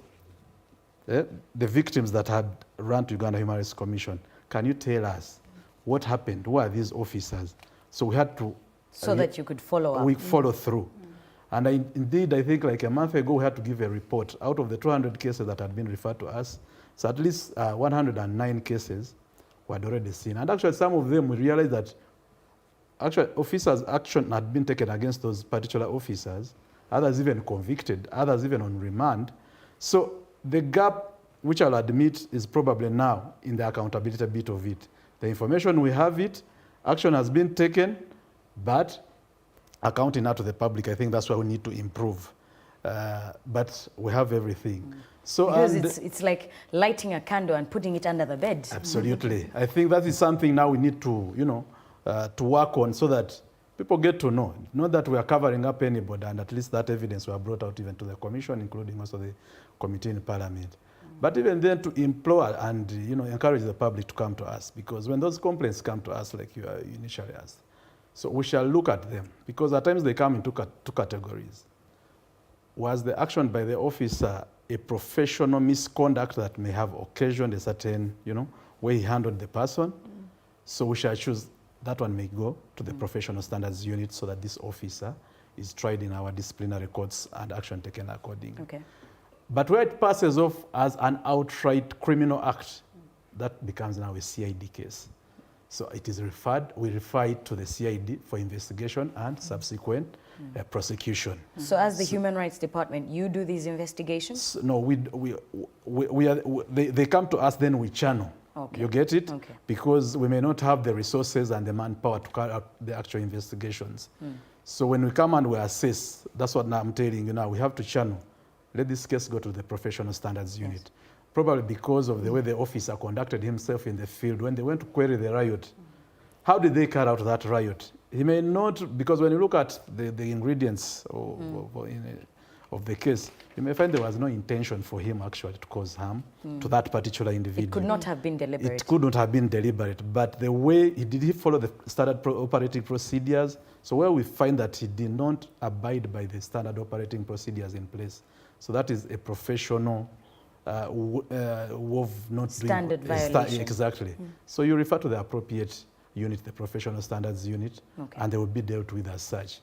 the victims that had run to Uganda Human Rights Commission. Can you tell us what happened? Who are these officers? So we had to... So that you could follow up. We follow through. And indeed, I think like a month ago, we had to give a report. Out of the 200 cases that had been referred to us, so at least 109 cases were already seen. And actually, some of them, we realized that actually officers' action had been taken against those particular officers, others even convicted, others even on remand. So the gap, which I'll admit, is probably now in the accountability bit of it. The information, we have it, action has been taken, but accounting out to the public, I think that's why we need to improve. But we have everything. So, because it's like lighting a candle and putting it under the bed. Absolutely. I think that is something now we need to, you know, to work on so that people get to know. Not that we are covering up anybody, and at least that evidence were brought out even to the commission, including also the committee in Parliament. But even then to implore and, you know, encourage the public to come to us, because when those complaints come to us, like you initially asked, so we shall look at them, because at times they come in two categories. Was the action by the officer a professional misconduct that may have occasioned a certain, you know, way he handled the person? So we shall choose that one may go to the professional standards unit so that this officer is tried in our disciplinary courts and action taken accordingly. Okay. But where it passes off as an outright criminal act, that becomes now a CID case. So it is referred, we refer it to the CID for investigation and subsequent prosecution. So as the Human Rights Department, you do these investigations? No, they come to us, then we channel. Okay. You get it? Okay. Because we may not have the resources and the manpower to carry out the actual investigations. So when we come and we assess, that's what now I'm telling you now, we have to channel. Let this case go to the professional standards unit. Probably because of the way the officer conducted himself in the field. When they went to query the riot, how did they carry out that riot? He may not, because when you look at the ingredients of the case, you may find there was no intention for him actually to cause harm to that particular individual. It could not have been deliberate. It could not have been deliberate, but the way he follow the standard operating procedures. So where we find that he did not abide by the standard operating procedures in place. So that is a professional standard violation. Exactly. So you refer to the appropriate unit, the professional standards unit, and they will be dealt with as such.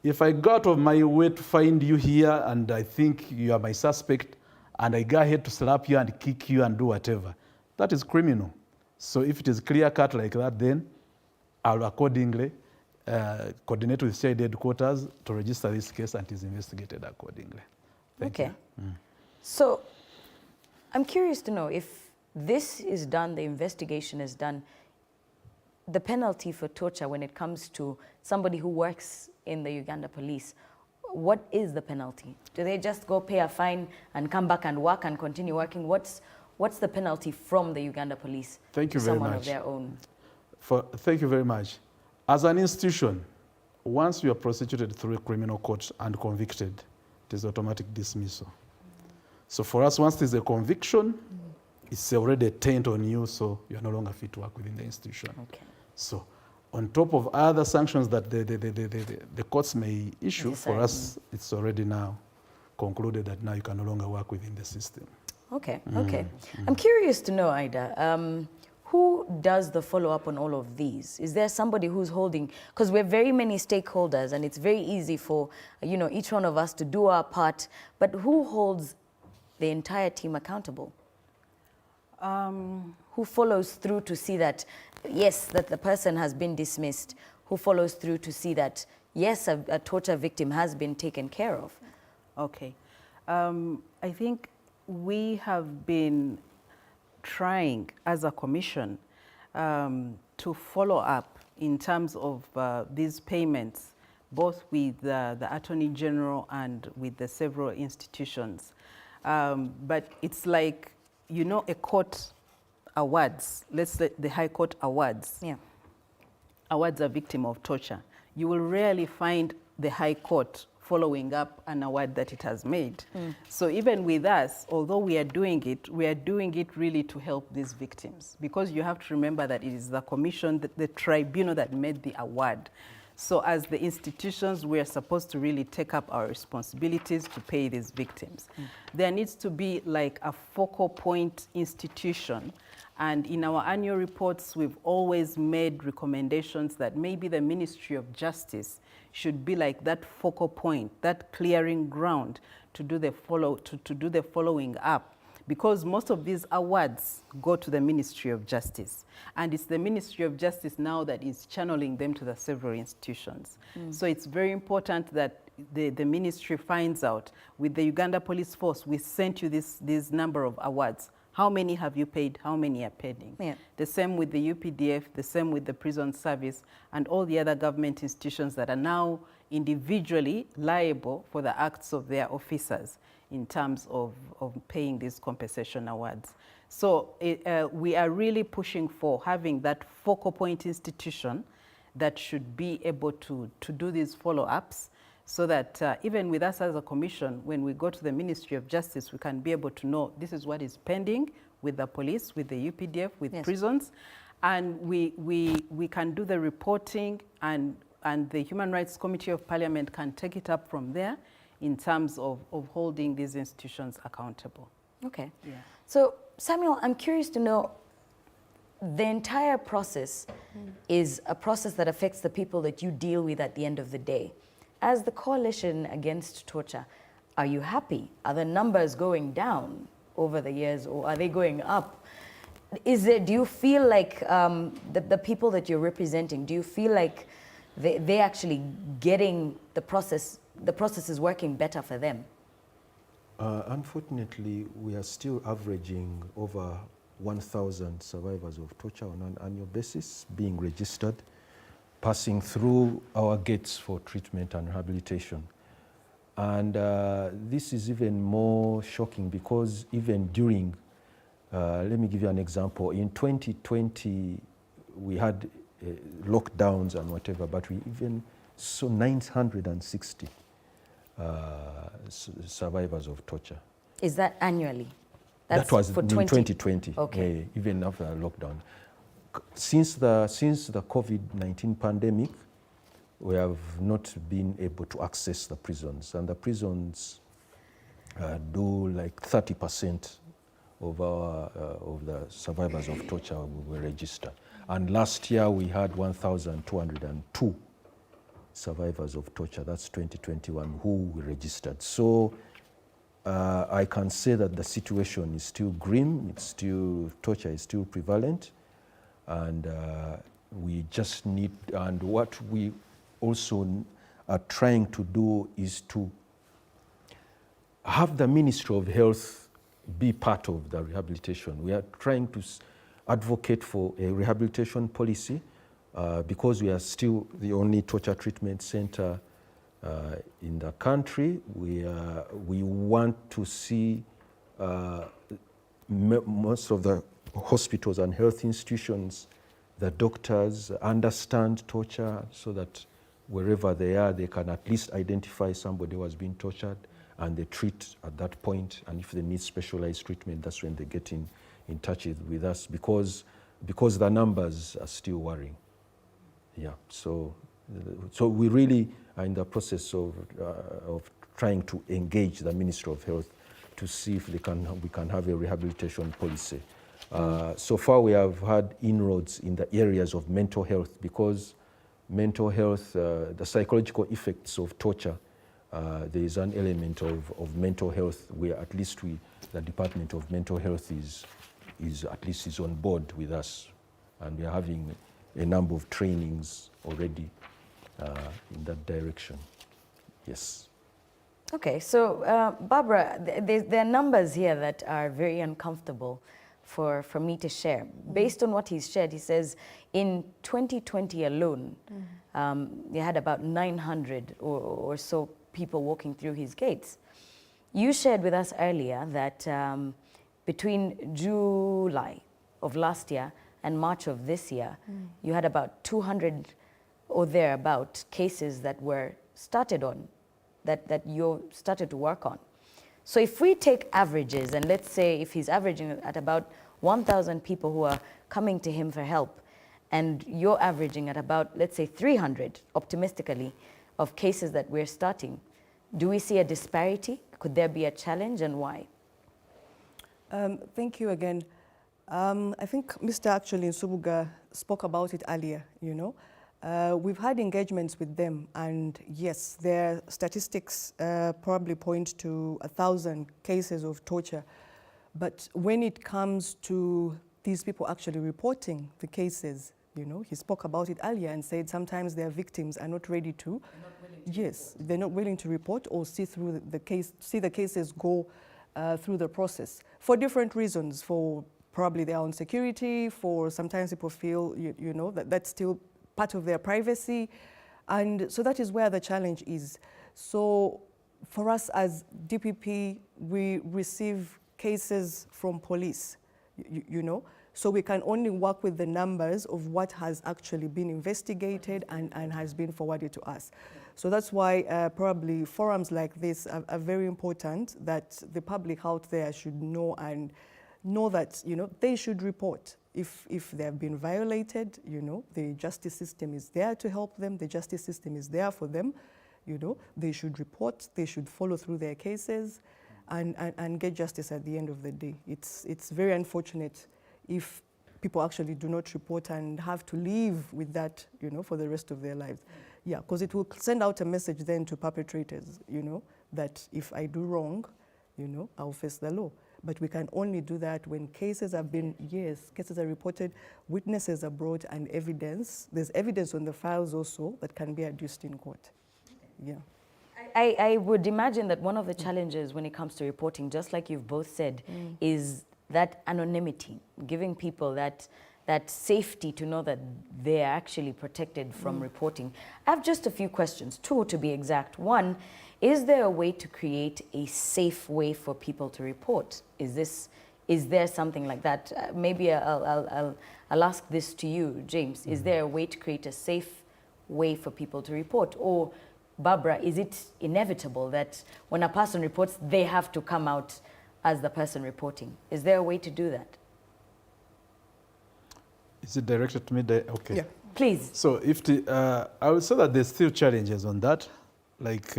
If I go out of my way to find you here and I think you are my suspect, and I go ahead to slap you and kick you and do whatever, that is criminal. So if it is clear cut like that, then I'll accordingly coordinate with CID headquarters to register this case, and it is investigated accordingly. Thank you. So I'm curious to know, if this is done, the investigation is done, the penalty for torture when it comes to somebody who works in the Uganda Police, what is the penalty? Do they just go pay a fine and come back and work and continue working? What's the penalty from the Uganda Police Thank you to very someone much. of their own? Thank you very much. As an institution, once you are prosecuted through a criminal court and convicted, it is automatic dismissal. So for us, once there's a conviction, it's already a taint on you, so you're no longer fit to work within the institution. Okay. So on top of other sanctions that the courts may issue, for us, it's already now concluded that now you can no longer work within the system. Okay, okay. I'm curious to know, Ida, who does the follow-up on all of these? Is there somebody who's holding, because we're very many stakeholders and it's very easy for, you know, each one of us to do our part, but who holds the entire team accountable? Who follows through to see that, yes, that the person has been dismissed? Who follows through to see that, yes, a torture victim has been taken care of? Okay. I think we have been trying as a commission to follow up in terms of these payments, both with the Attorney General and with the several institutions. But it's like, you know, a court awards, let's say the High Court awards, awards a victim of torture. You will rarely find the High Court following up an award that it has made. So even with us, although we are doing it really to help these victims, because you have to remember that it is the commission, the tribunal that made the award. So as the institutions, we are supposed to really take up our responsibilities to pay these victims. There needs to be like a focal point institution. And in our annual reports, we've always made recommendations that maybe the Ministry of Justice should be like that focal point, that clearing ground to do the following up. Because most of these awards go to the Ministry of Justice. And it's the Ministry of Justice now that is channeling them to the several institutions. So it's very important that the ministry finds out, with the Uganda Police Force, we sent you this number of awards. How many have you paid? How many are pending? The same with the UPDF, the same with the prison service, and all the other government institutions that are now individually liable for the acts of their officers in terms of paying these compensation awards. So we are really pushing for having that focal point institution that should be able to do these follow-ups, so that even with us as a commission, when we go to the Ministry of Justice, we can be able to know this is what is pending with the police, with the UPDF, with prisons, and we can do the reporting, and the Human Rights Committee of Parliament can take it up from there in terms of holding these institutions accountable. Okay. So, Samuel, I'm curious to know, the entire process is a process that affects the people that you deal with at the end of the day. As the Coalition Against Torture, are you happy? Are the numbers going down over the years, or are they going up? Do you feel like the people that you're representing, do you feel like they're actually getting the process is working better for them? Unfortunately, we are still averaging over 1,000 survivors of torture on an annual basis being registered, passing through our gates for treatment and rehabilitation. And this is even more shocking because even during, let me give you an example. In 2020, we had lockdowns and whatever, but we even saw 960 survivors of torture. Is that annually? That was for in 2020, okay. Even after lockdown. Since the COVID-19 pandemic, we have not been able to access the prisons, and the prisons do like 30% of the survivors of torture were registered. And last year we had 1,202 survivors of torture. That's 2021 who we registered. So I can say that the situation is still grim. Torture is still prevalent. And we just need, and what we also are trying to do is to have the Ministry of Health be part of the rehabilitation. We are trying to advocate for a rehabilitation policy because we are still the only torture treatment center in the country. We want to see most of the hospitals and health institutions, the doctors understand torture so that wherever they are, they can at least identify somebody who has been tortured and they treat at that point. And if they need specialized treatment, that's when they get in touch with us, because the numbers are still worrying. Yeah, so we really are in the process of trying to engage the Ministry of Health to see if we can have a rehabilitation policy. So far we have had inroads in the areas of mental health, because mental health, the psychological effects of torture, there is an element of mental health where at least the Department of Mental Health is on board with us, and we are having a number of trainings already in that direction. Yes. Okay, so Barbara, there are numbers here that are very uncomfortable for me to share. Based on what he's shared, he says in 2020 alone, they had about 900 or so people walking through his gates. You shared with us earlier that between July of last year and March of this year, you had about 200 or thereabout cases that were started on, that you started to work on. So if we take averages, and let's say if he's averaging at about 1,000 people who are coming to him for help, and you're averaging at about, let's say, 300, optimistically, of cases that we're starting, do we see a disparity? Could there be a challenge, and why? Thank you again. I think Mr. actually Nsubuga spoke about it earlier, you know. We've had engagements with them, and yes, their statistics probably point to 1,000 cases of torture. But when it comes to these people actually reporting the cases, you know, he spoke about it earlier and said sometimes their victims are not ready to. Yes, they're not willing to report or see the cases go through the process for different reasons. For probably their own security. For sometimes people feel you know that's still part of their privacy, and so that is where the challenge is. So for us as DPP, we receive cases from police, you know, so we can only work with the numbers of what has actually been investigated and has been forwarded to us. So that's why probably forums like this are very important, that the public out there should know and know that, you know, they should report. If they have been violated, you know, the justice system is there to help them. The justice system is there for them, you know. They should report, they should follow through their cases and get justice at the end of the day. It's very unfortunate if people actually do not report and have to live with that, you know, for the rest of their lives. Yeah, because it will send out a message then to perpetrators, you know, that if I do wrong, you know, I'll face the law. But we can only do that when cases have been, yes, cases are reported, witnesses are brought, and evidence. There's evidence on the files also that can be adduced in court. Yeah. I would imagine that one of the challenges when it comes to reporting, just like you've both said, is that anonymity, giving people that safety to know that they're actually protected from reporting. I have just a few questions, two to be exact. One, is there a way to create a safe way for people to report? Is there something like that? Maybe I'll ask this to you, James. Is there a way to create a safe way for people to report? Or, Barbara, is it inevitable that when a person reports, they have to come out as the person reporting? Is there a way to do that? Is it directed to me? Okay. Yeah. Please. So I would say that there's still challenges on that. Like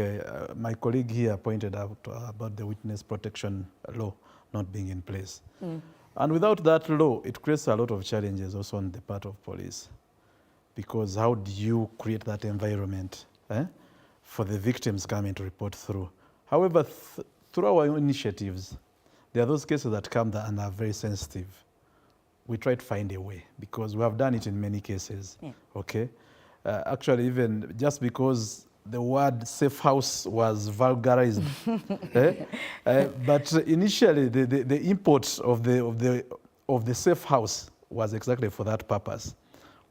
my colleague here pointed out about the witness protection law not being in place. And without that law, it creates a lot of challenges also on the part of police. Because how do you create that environment for the victims coming to report through? However, through our initiatives, there are those cases that come and are very sensitive. We try to find a way, because we have done it in many cases, okay? Actually, even just because the word safe house was vulgarized, but initially the import of the safe house was exactly for that purpose.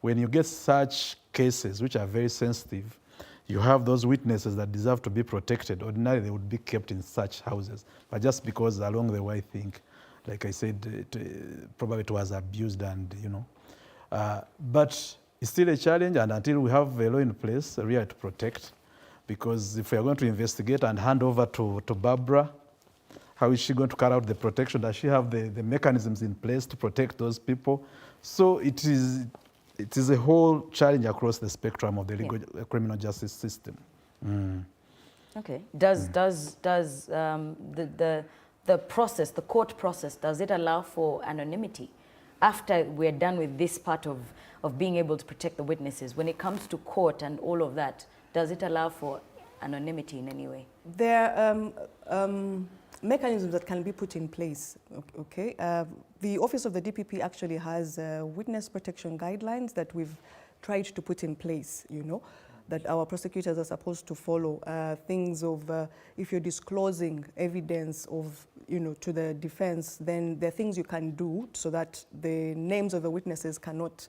When you get such cases which are very sensitive, you have those witnesses that deserve to be protected. Ordinarily, they would be kept in such houses, but just because along the way, I think, like I said, probably it was abused, and you know, but it's still a challenge. And until we have a law in place, we are to protect. Because if we are going to investigate and hand over to Barbara, how is she going to carry out the protection? Does she have the mechanisms in place to protect those people? So it is a whole challenge across the spectrum of the legal criminal justice system. Okay. Does the process, the court process, does it allow for anonymity? After we're done with this part of being able to protect the witnesses, when it comes to court and all of that, does it allow for anonymity in any way? There are mechanisms that can be put in place, okay? The Office of the DPP actually has witness protection guidelines that we've tried to put in place, you know, that our prosecutors are supposed to follow. Things of, if you're disclosing evidence of, you know, to the defense, then there are things you can do so that the names of the witnesses cannot,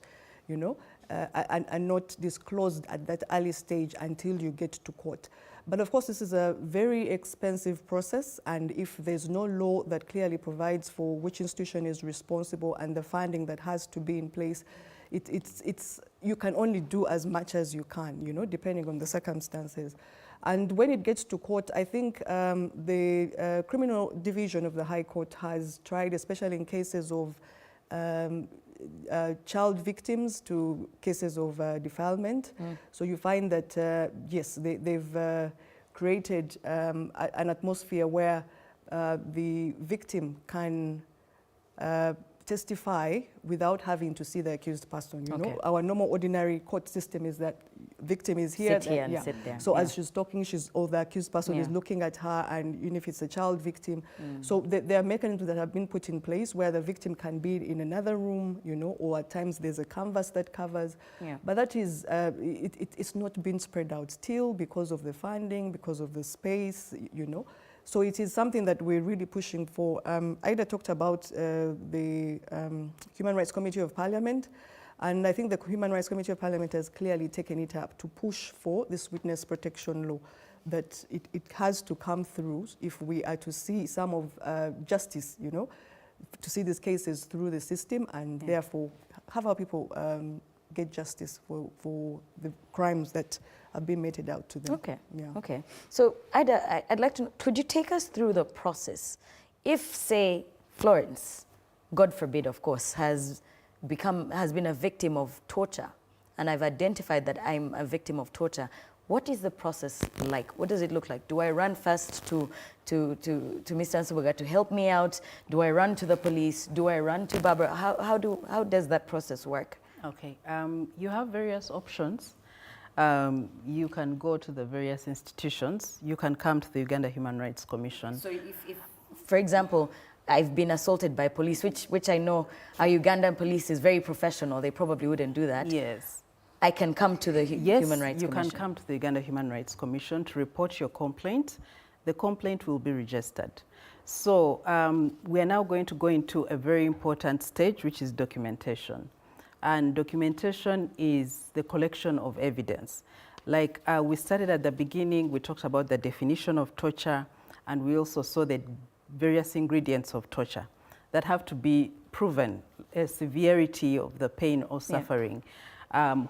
you know, are not disclosed at that early stage until you get to court. But of course, this is a very expensive process, and if there's no law that clearly provides for which institution is responsible and the funding that has to be in place, you can only do as much as you can, you know, depending on the circumstances. And when it gets to court, I think the criminal division of the High Court has tried, especially in cases of child victims to cases of defilement. So you find that, yes, they've created an atmosphere where the victim can testify without having to see the accused person. You know, our normal ordinary court system is that victim is here, sit here and sit there. So as she's talking, the accused person is looking at her, and even if it's a child victim, so there are mechanisms that have been put in place where the victim can be in another room, you know, or at times there's a canvas that covers. But that is, it's not been spread out still because of the funding, because of the space, you know. So it is something that we're really pushing for. Ida talked about the Human Rights Committee of Parliament, and I think the Human Rights Committee of Parliament has clearly taken it up to push for this witness protection law, that it has to come through if we are to see some of justice, you know, to see these cases through the system, and therefore have our people get justice for the crimes that have been meted out to them. Okay. Okay. So Ida, I'd like to know, could you take us through the process? If, say, Florence, God forbid, of course, has been a victim of torture, and I've identified that I'm a victim of torture, what is the process like? What does it look like? Do I run first to Mr. Nsubuga to help me out? Do I run to the police? Do I run to Barbara? How does that process work? Okay. You have various options. You can go to the various institutions. You can come to the Uganda Human Rights Commission. So if for example, I've been assaulted by police, which I know our Ugandan police is very professional. They probably wouldn't do that. Yes. I can come to the Human Rights Commission. Yes, you can come to the Uganda Human Rights Commission to report your complaint. The complaint will be registered. So we are now going to go into a very important stage, which is documentation. And documentation is the collection of evidence. Like we started at the beginning, we talked about the definition of torture, and we also saw the various ingredients of torture that have to be proven, a severity of the pain or suffering,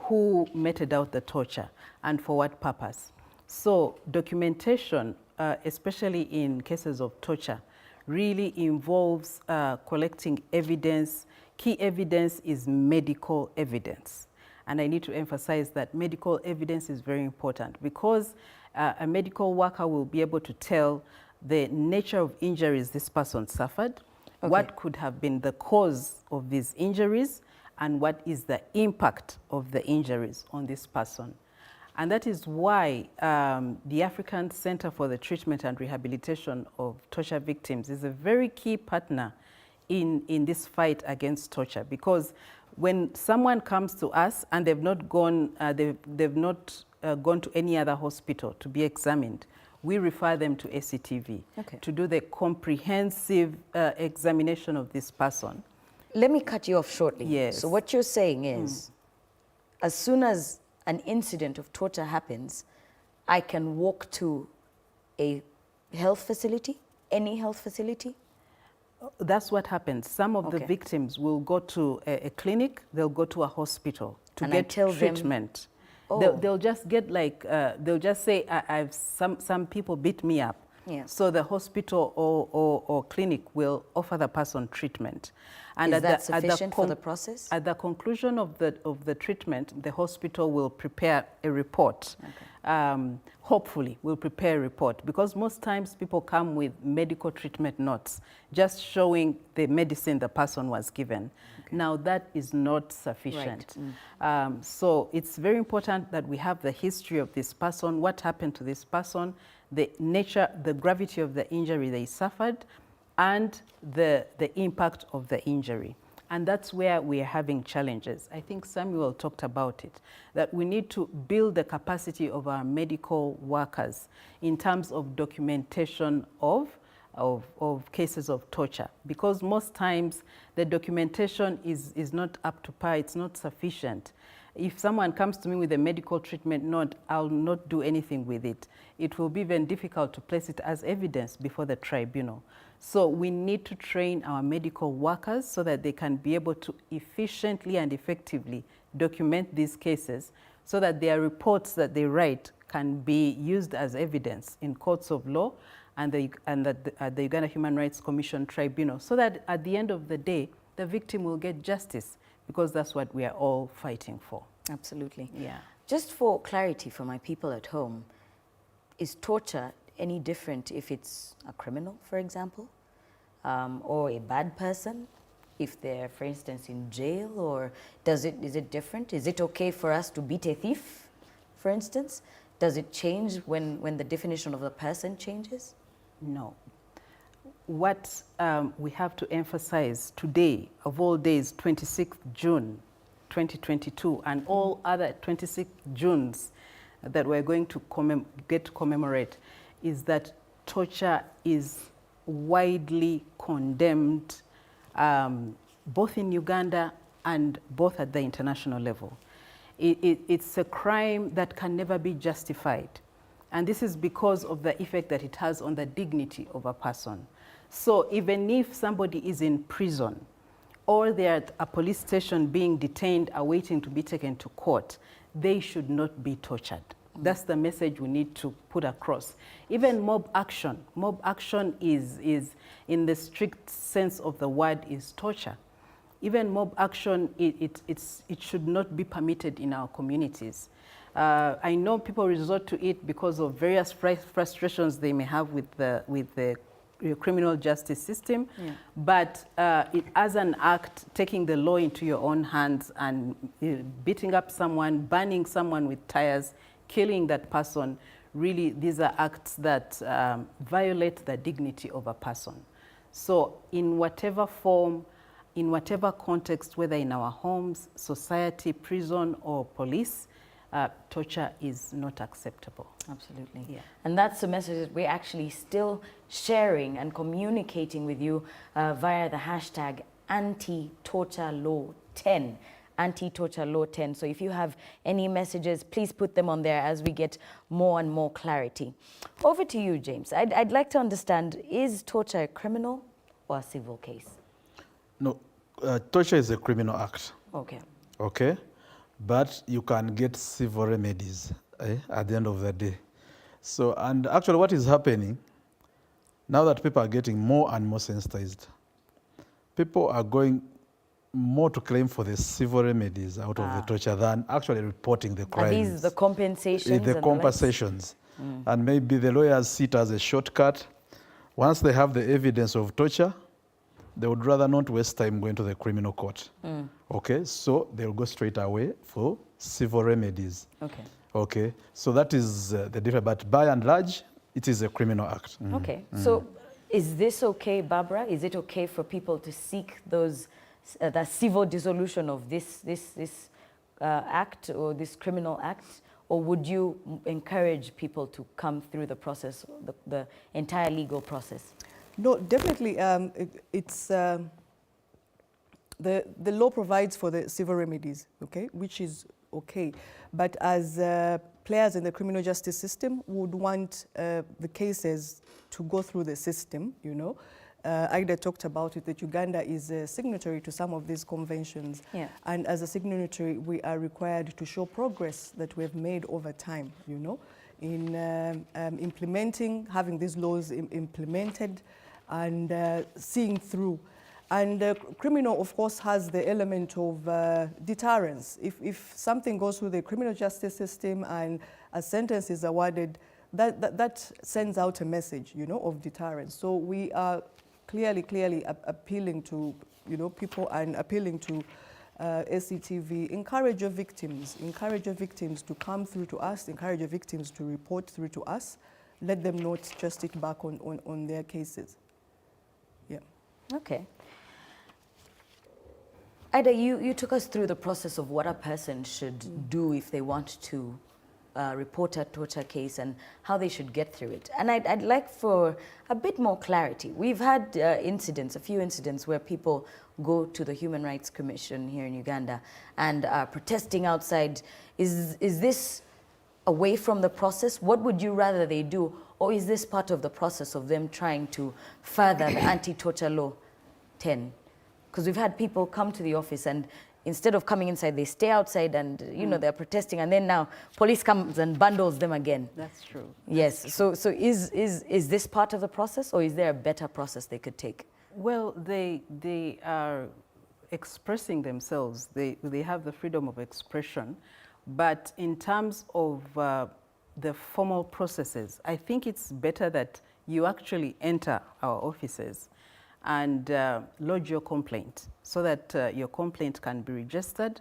who meted out the torture, and for what purpose. So documentation, especially in cases of torture, really involves collecting evidence. Key evidence is medical evidence. And I need to emphasize that medical evidence is very important, because a medical worker will be able to tell the nature of injuries this person suffered, what could have been the cause of these injuries, and what is the impact of the injuries on this person. And that is why the African Center for the Treatment and Rehabilitation of Torture Victims is a very key partner in this fight against torture, because when someone comes to us and they've not gone, gone to any other hospital to be examined, we refer them to ACTV to do the comprehensive examination of this person. Let me cut you off shortly. Yes. So what you're saying is, as soon as an incident of torture happens, I can walk to a health facility, any health facility? That's what happens. Some of the victims will go to a clinic, they'll go to a hospital to get treatment. They'll just get like, they'll just say, some people beat me up. Yeah. So the hospital or clinic will offer the person treatment. And is that sufficient for the process? At the conclusion of the treatment, the hospital will prepare a report. Okay. Hopefully, will prepare a report, because most times people come with medical treatment notes, just showing the medicine the person was given. Okay. Now, that is not sufficient. Right. So it's very important that we have the history of this person, what happened to this person, the nature, the gravity of the injury they suffered, and the impact of the injury. And that's where we are having challenges. I think Samuel talked about it, that we need to build the capacity of our medical workers in terms of documentation of cases of torture, because most times the documentation is not up to par, it's not sufficient. If someone comes to me with a medical treatment note, I'll not do anything with it. It will be even difficult to place it as evidence before the tribunal. So we need to train our medical workers so that they can be able to efficiently and effectively document these cases, so that their reports that they write can be used as evidence in courts of law and the Uganda Human Rights Commission tribunal, so that at the end of the day, the victim will get justice, because that's what we are all fighting for. Absolutely. Yeah. Just for clarity for my people at home, is torture any different if it's a criminal, for example, or a bad person, if they're, for instance, in jail, or is it different? Is it okay for us to beat a thief, for instance? Does it change when the definition of the person changes? No. What we have to emphasize today, of all days, 26th June 2022, and all other 26 Junes that we're going to get to commemorate, is that torture is widely condemned, both in Uganda and both at the international level. It's a crime that can never be justified. And this is because of the effect that it has on the dignity of a person. So even if somebody is in prison, or they're at a police station being detained, awaiting to be taken to court, they should not be tortured. That's the message we need to put across. Even mob action is in the strict sense of the word, is torture. Even mob action, it should not be permitted in our communities. I know people resort to it because of various frustrations they may have with the criminal justice system, yeah. But as an act, taking the law into your own hands and beating up someone, burning someone with tires, killing that person, really these are acts that violate the dignity of a person. So in whatever form, in whatever context, whether in our homes, society, prison, or police, torture is not acceptable. Absolutely. Yeah. And that's the message that we're actually still sharing and communicating with you via the hashtag anti-torture law 10. Anti-torture law 10. So if you have any messages, please put them on there as we get more and more clarity. Over to you, James. I'd like to understand, is torture a criminal or a civil case? No, torture is a criminal act. Okay. Okay, but you can get civil remedies at the end of the day. So, and actually what is happening, now that people are getting more and more sensitized, people are going more to claim for the civil remedies out of the torture than actually reporting the crimes. Are these the compensations? The compensations. And maybe the lawyers see it as a shortcut. Once they have the evidence of torture, they would rather not waste time going to the criminal court. Okay, so they'll go straight away for civil remedies. Okay. Okay, so that is the difference. But by and large, it is a criminal act. Okay, so is this okay, Barbara? Is it okay for people to seek those the civil dissolution of this act or this criminal act, or would you encourage people to come through the process, the entire legal process? No, definitely. It's the law provides for the civil remedies, okay, which is okay. But as players in the criminal justice system would want the cases to go through the system, you know, Ida talked about it, that Uganda is a signatory to some of these conventions. Yeah. And as a signatory, we are required to show progress that we have made over time, you know, in implementing, having these laws implemented and seeing through. And criminal, of course, has the element of deterrence. If something goes through the criminal justice system and a sentence is awarded, that sends out a message, you know, of deterrence. So we are clearly appealing to, you know, people and appealing to SCTV, encourage your victims to come through to us, encourage your victims to report through to us, let them not just sit back on their cases. Yeah. Okay. Ida, you took us through the process of what a person should do if they want to report a torture case and how they should get through it. And I'd like for a bit more clarity. We've had a few incidents where people go to the Human Rights Commission here in Uganda and are protesting outside. Is this away from the process? What would you rather they do? Or is this part of the process of them trying to further the anti-torture law 10? Because we've had people come to the office and instead of coming inside, they stay outside and, you know, they're protesting, and then now police comes and bundles them again. That's true. Yes. So is this part of the process, or is there a better process they could take? Well, they are expressing themselves. They have the freedom of expression. But in terms of the formal processes, I think it's better that you actually enter our offices and lodge your complaint so that your complaint can be registered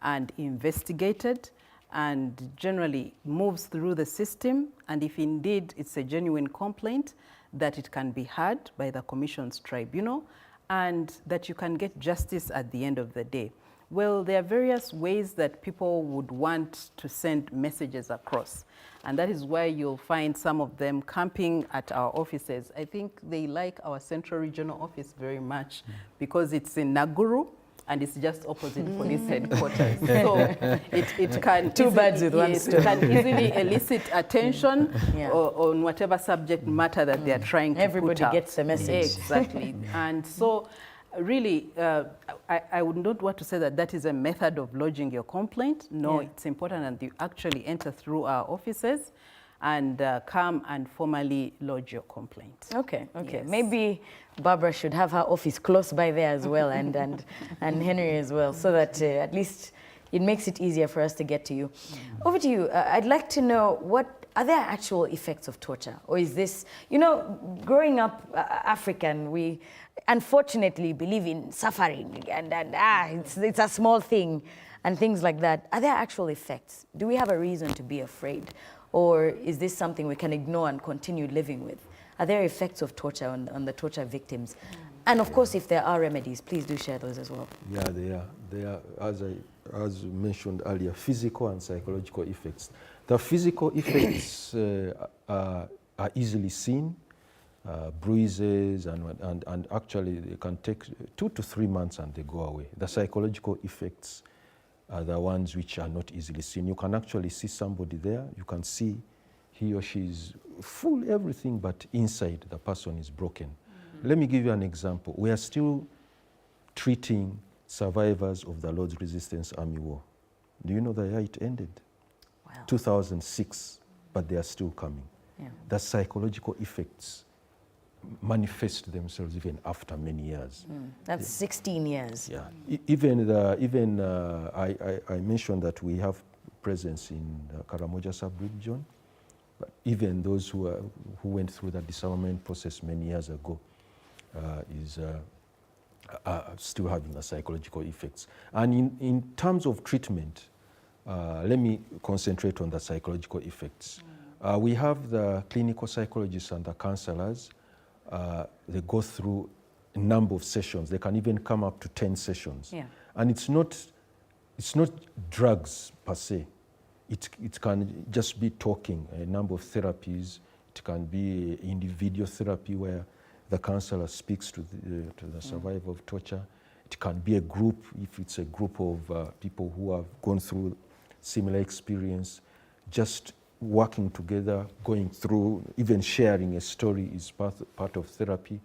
and investigated and generally moves through the system. And if indeed it's a genuine complaint, that it can be heard by the Commission's tribunal and that you can get justice at the end of the day. Well, there are various ways that people would want to send messages across. And that is why you'll find some of them camping at our offices. I think they like our Central Regional Office very much because it's in Naguru and it's just opposite police headquarters. So it can Two birds with one stone. It can easily elicit attention on whatever subject matter that they are trying to Everybody put out. gets the message. Exactly. And so really, I would not want to say that that is a method of lodging your complaint. No, it's important that you actually enter through our offices and come and formally lodge your complaint. Okay. Yes. Maybe Barbara should have her office close by there as well, and Henry as well, so that at least it makes it easier for us to get to you. Over to you. I'd like to know, are there actual effects of torture? Or is this, you know, growing up African, we unfortunately believe in suffering and it's a small thing and things like that. Are there actual effects? Do we have a reason to be afraid? Or is this something we can ignore and continue living with? Are there effects of torture on the torture victims? And of course, if there are remedies, please do share those as well. Yeah, they are, as mentioned earlier, physical and psychological effects. The physical effects are easily seen, bruises, and actually they can take 2 to 3 months and they go away. The psychological effects are the ones which are not easily seen. You can actually see somebody there, you can see he or she is full everything, but inside the person is broken. Let me give you an example. We are still treating survivors of the Lord's Resistance Army War. Do you know the year it ended? Wow. 2006, but they are still coming. Yeah. The psychological effects manifest themselves even after many years. That's 16 years. Yeah. I mentioned that we have presence in Karamoja sub-region, but even those who went through the disarmament process many years ago are still having the psychological effects. And in terms of treatment, let me concentrate on the psychological effects. We have the clinical psychologists and the counselors. They go through a number of sessions. They can even come up to 10 sessions. Yeah. And it's not drugs per se. It can just be talking, a number of therapies. It can be individual therapy where the counselor speaks to the survivor of torture. It can be a group, if it's a group of people who have gone through similar experience, just working together, going through, even sharing a story is part of therapy.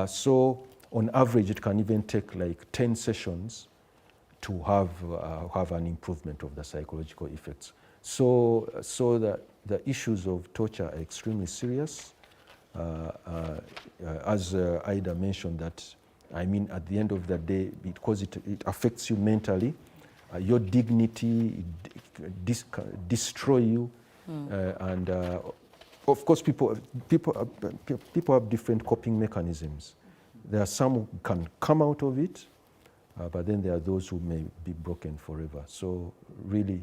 So on average, it can even take like 10 sessions to have an improvement of the psychological effects. So the issues of torture are extremely serious. As Ida mentioned that, I mean, at the end of the day, because it affects you mentally, your dignity, destroy you, and of course, people have different coping mechanisms. There are some who can come out of it, but then there are those who may be broken forever. So really,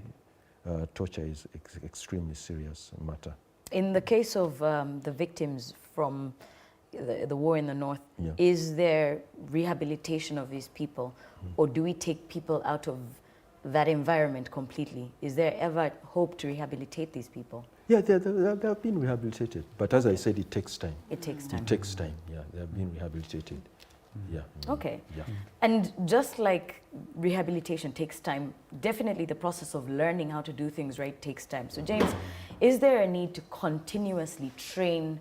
torture is extremely serious matter. In the case of the victims from the war in the north, Yeah. is there rehabilitation of these people, or do we take people out of that environment completely? Is there ever hope to rehabilitate these people? Yeah, they have been rehabilitated, but as I said, it takes time. It takes time. It takes time, yeah, they have been rehabilitated. Yeah. Okay. Yeah. And just like rehabilitation takes time, definitely the process of learning how to do things right takes time. So James, is there a need to continuously train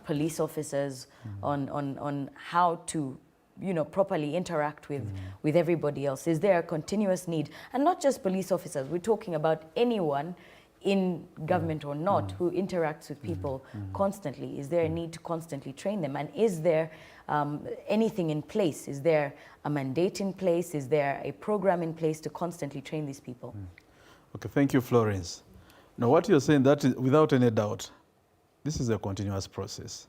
police officers on how to, you know, properly interact with everybody else? Is there a continuous need? And not just police officers, we're talking about anyone in government or not who interacts with people constantly. Is there a need to constantly train them? And is there anything in place? Is there a mandate in place? Is there a program in place to constantly train these people? Okay, thank you, Florence. Now, what you're saying, that is, without any doubt, this is a continuous process.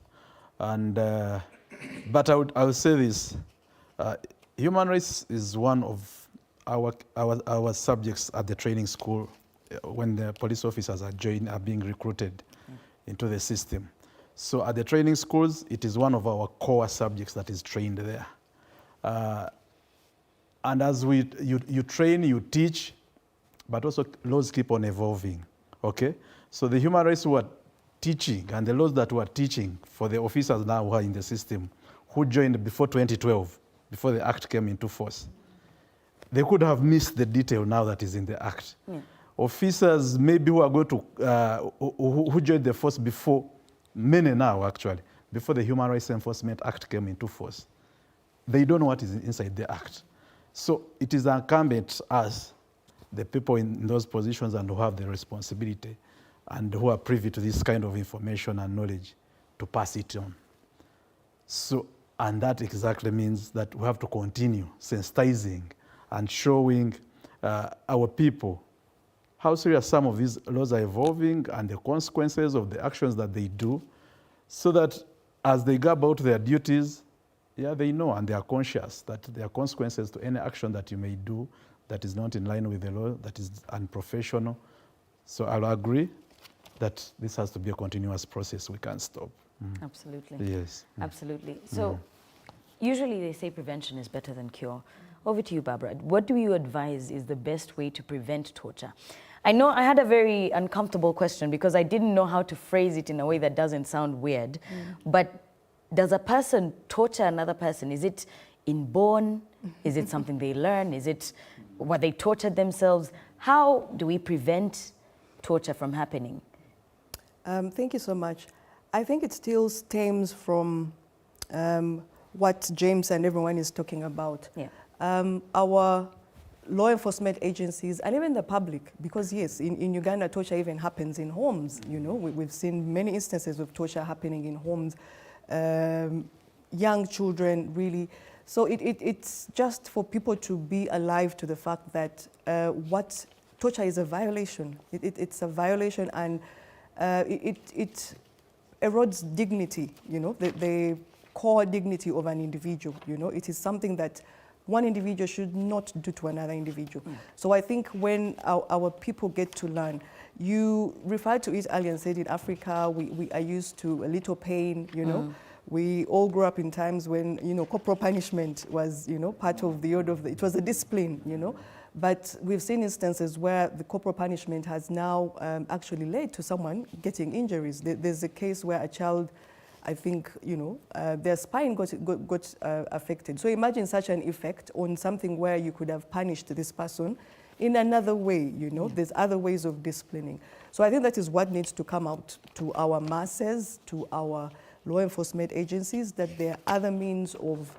And, but I would say this, human rights is one of our subjects at the training school when the police officers are being recruited into the system. So at the training schools, it is one of our core subjects that is trained there. And as you train, you teach, but also laws keep on evolving, okay? So the human rights who are teaching and the laws that we are teaching for the officers now who are in the system, who joined before 2012, before the act came into force, they could have missed the detail now that is in the act. Yeah. Officers maybe who are going to, who joined the force before, many now actually, before the Human Rights Enforcement Act came into force, they don't know what is inside the act. So it is incumbent us, the people in those positions and who have the responsibility and who are privy to this kind of information and knowledge to pass it on. So, and that exactly means that we have to continue sensitizing and showing our people how serious some of these laws are evolving and the consequences of the actions that they do, so that as they go about their duties, yeah, they know and they are conscious that there are consequences to any action that you may do that is not in line with the law, that is unprofessional. So I'll agree that this has to be a continuous process. We can't stop. Absolutely. Yes. Absolutely. So usually they say prevention is better than cure. Over to you, Barbara. What do you advise is the best way to prevent torture? I know I had a very uncomfortable question because I didn't know how to phrase it in a way that doesn't sound weird. But does a person torture another person? Is it inborn? Is it something they learn? Is it what they tortured themselves? How do we prevent torture from happening? Thank you so much. I think it still stems from what James and everyone is talking about. Yeah. Our law enforcement agencies and even the public, because yes, in Uganda, torture even happens in homes. You know, we've seen many instances of torture happening in homes, young children, really. So it's just for people to be alive to the fact that what torture is a violation. It's a violation, and it erodes dignity, you know, the core dignity of an individual. You know, it is something that one individual should not do to another individual. So I think when our people get to learn, you referred to it earlier and said in Africa, we are used to a little pain, you know. We all grew up in times when, you know, corporal punishment was, you know, part of the order of it was a discipline, you know. But we've seen instances where the corporal punishment has now actually led to someone getting injuries. There's a case where a child, I think, you know, their spine got affected. So imagine such an effect on something where you could have punished this person in another way, you know. There's other ways of disciplining. So I think that is what needs to come out to our masses, to our law enforcement agencies, that there are other means of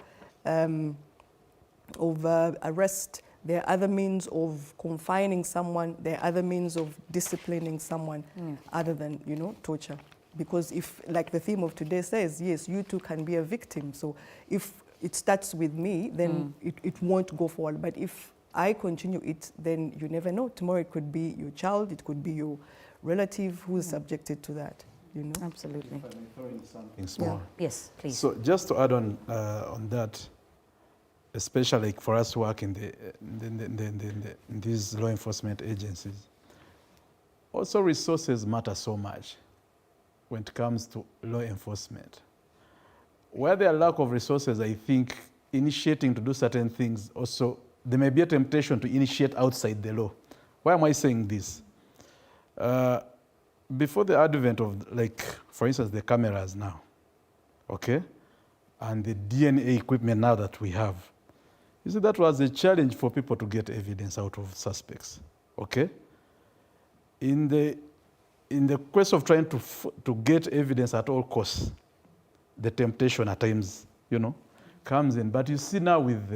arrest, there are other means of confining someone, there are other means of disciplining someone other than, you know, torture. Because if, like the theme of today says, yes, you too can be a victim. So if it starts with me, then it won't go forward. But if I continue it, then you never know. Tomorrow it could be your child, it could be your relative who is subjected to that, you know. Absolutely. If I may throw in something small. Yeah. Yes, please. So just to add on that, especially for us who work in these law enforcement agencies, also resources matter so much when it comes to law enforcement. Where there are lack of resources, I think initiating to do certain things also, there may be a temptation to initiate outside the law. Why am I saying this? Before the advent of, like, for instance, the cameras now, okay, and the DNA equipment now that we have, you see, that was a challenge for people to get evidence out of suspects, okay? In the quest of trying to get evidence at all costs, the temptation at times, you know, comes in. But you see now with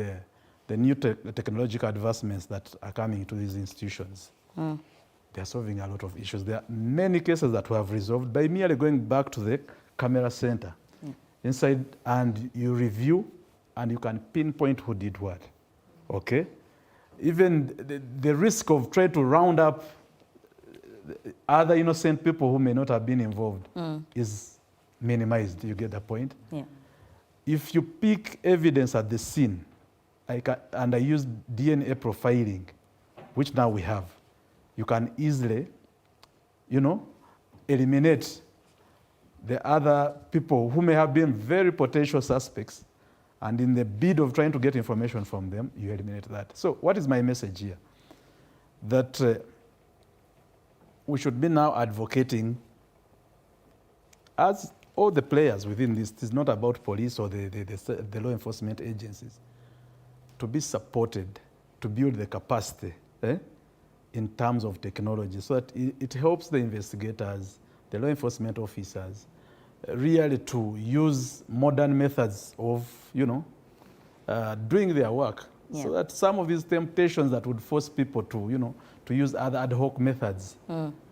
the new technological advancements that are coming to these institutions, they're solving a lot of issues. There are many cases that we have resolved by merely going back to the camera center inside, and you review and you can pinpoint who did what, okay? Even the risk of trying to round up other innocent people who may not have been involved is minimized. You get the point? Yeah. If you pick evidence at the scene, and I use DNA profiling, which now we have, you can easily, you know, eliminate the other people who may have been very potential suspects, and in the bid of trying to get information from them, you eliminate that. So what is my message here? That we should be now advocating, as all the players within this, it is not about police or the law enforcement agencies, to be supported, to build the capacity in terms of technology, so that it helps the investigators, the law enforcement officers, really to use modern methods of, you know, doing their work, so that some of these temptations that would force people to, you know, to use other ad hoc methods,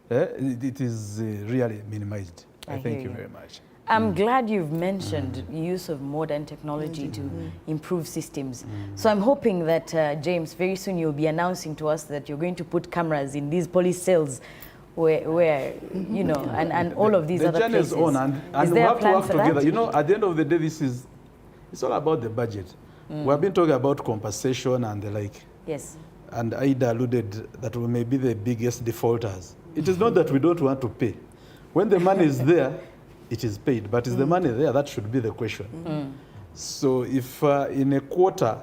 it is really minimized. I thank you very much. I'm glad you've mentioned use of modern technology to improve systems. So I'm hoping that, James, very soon you'll be announcing to us that you're going to put cameras in these police cells where you know, and all of these other places. The journey is on, and we have to work together. You know, at the end of the day, it's all about the budget. We have been talking about compensation and the like. Yes. And Aida alluded that we may be the biggest defaulters. It is not that we don't want to pay. When the money is there, it is paid. But is the money there? That should be the question. So if in a quarter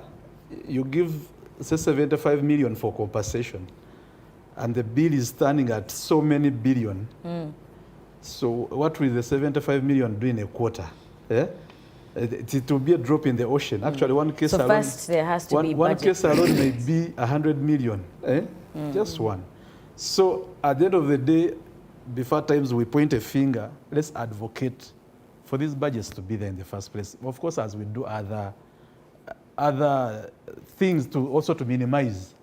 you give, say, 75 million for compensation, and the bill is standing at so many billion, so what will the 75 million do in a quarter? It will be a drop in the ocean. Actually, one case so alone, first there has to be one budget. case alone may be 100 million. Just one. So at the end of the day, before times we point a finger, let's advocate for these budgets to be there in the first place. Of course, as we do other things to also to minimize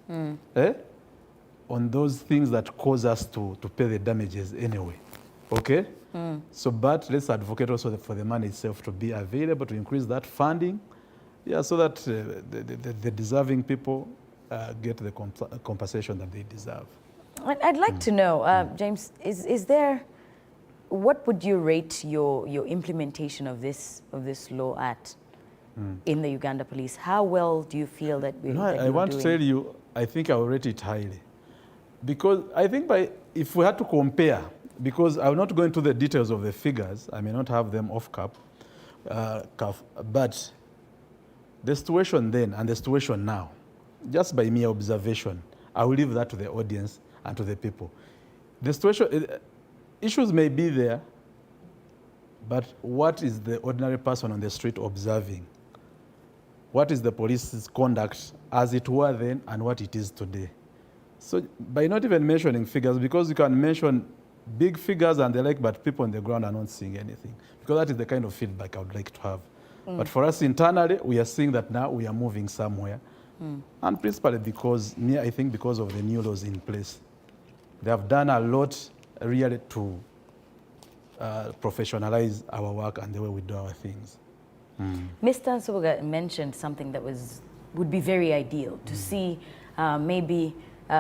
on those things that cause us to pay the damages anyway. Okay? So, but let's advocate also for the money itself to be available, to increase that funding, so that the deserving people get the compensation that they deserve. I'd like to know, James, is there, what would you rate your implementation of this law at in the Uganda Police? How well do you feel that we're doing? I want to tell you, I think I will rate it highly. Because I think if we had to compare, because I will not go into the details of the figures, I may not have them off cuff, but the situation then and the situation now, just by mere observation, I will leave that to the audience and to the people. The situation, issues may be there, but what is the ordinary person on the street observing? What is the police's conduct as it were then and what it is today? So by not even mentioning figures, because you can mention big figures and the like, but people on the ground are not seeing anything. Because that is the kind of feedback I would like to have. But for us internally, we are seeing that now we are moving somewhere. And principally because, I think because of the new laws in place. They have done a lot really to professionalize our work and the way we do our things. Mr. Nsubuga mentioned something that would be very ideal to see maybe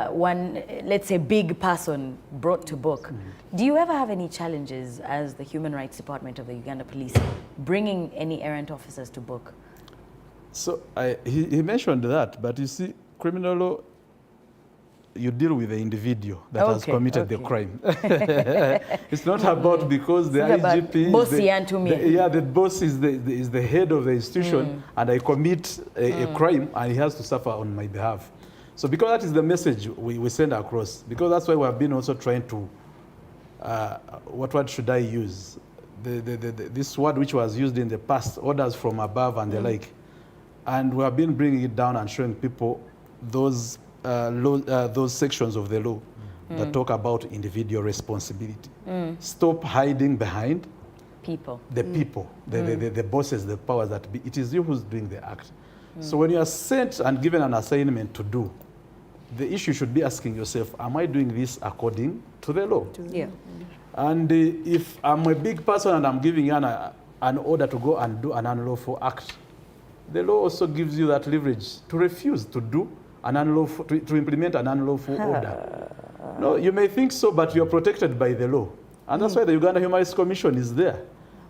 one, let's say, big person brought to book. Do you ever have any challenges as the Human Rights Department of the Uganda Police bringing any errant officers to book? So he mentioned that, but you see, criminal law, you deal with the individual that has committed the crime. It's not about because the IGP, the boss is the head of the institution, and I commit a crime, and he has to suffer on my behalf. So because that is the message we send across, because that's why we have been also trying to, what word should I use? This word which was used in the past, orders from above and the like. And we have been bringing it down and showing people those sections of the law that talk about individual responsibility. Stop hiding behind the people, the bosses, the powers that be. It is you who's doing the act. So when you are sent and given an assignment to do, the issue should be asking yourself, am I doing this according to the law? And if I'm a big person and I'm giving you an order to go and do an unlawful act, the law also gives you that leverage to refuse to do an unlawful, to implement an unlawful order. No, you may think so, but you're protected by the law. And that's why the Uganda Human Rights Commission is there.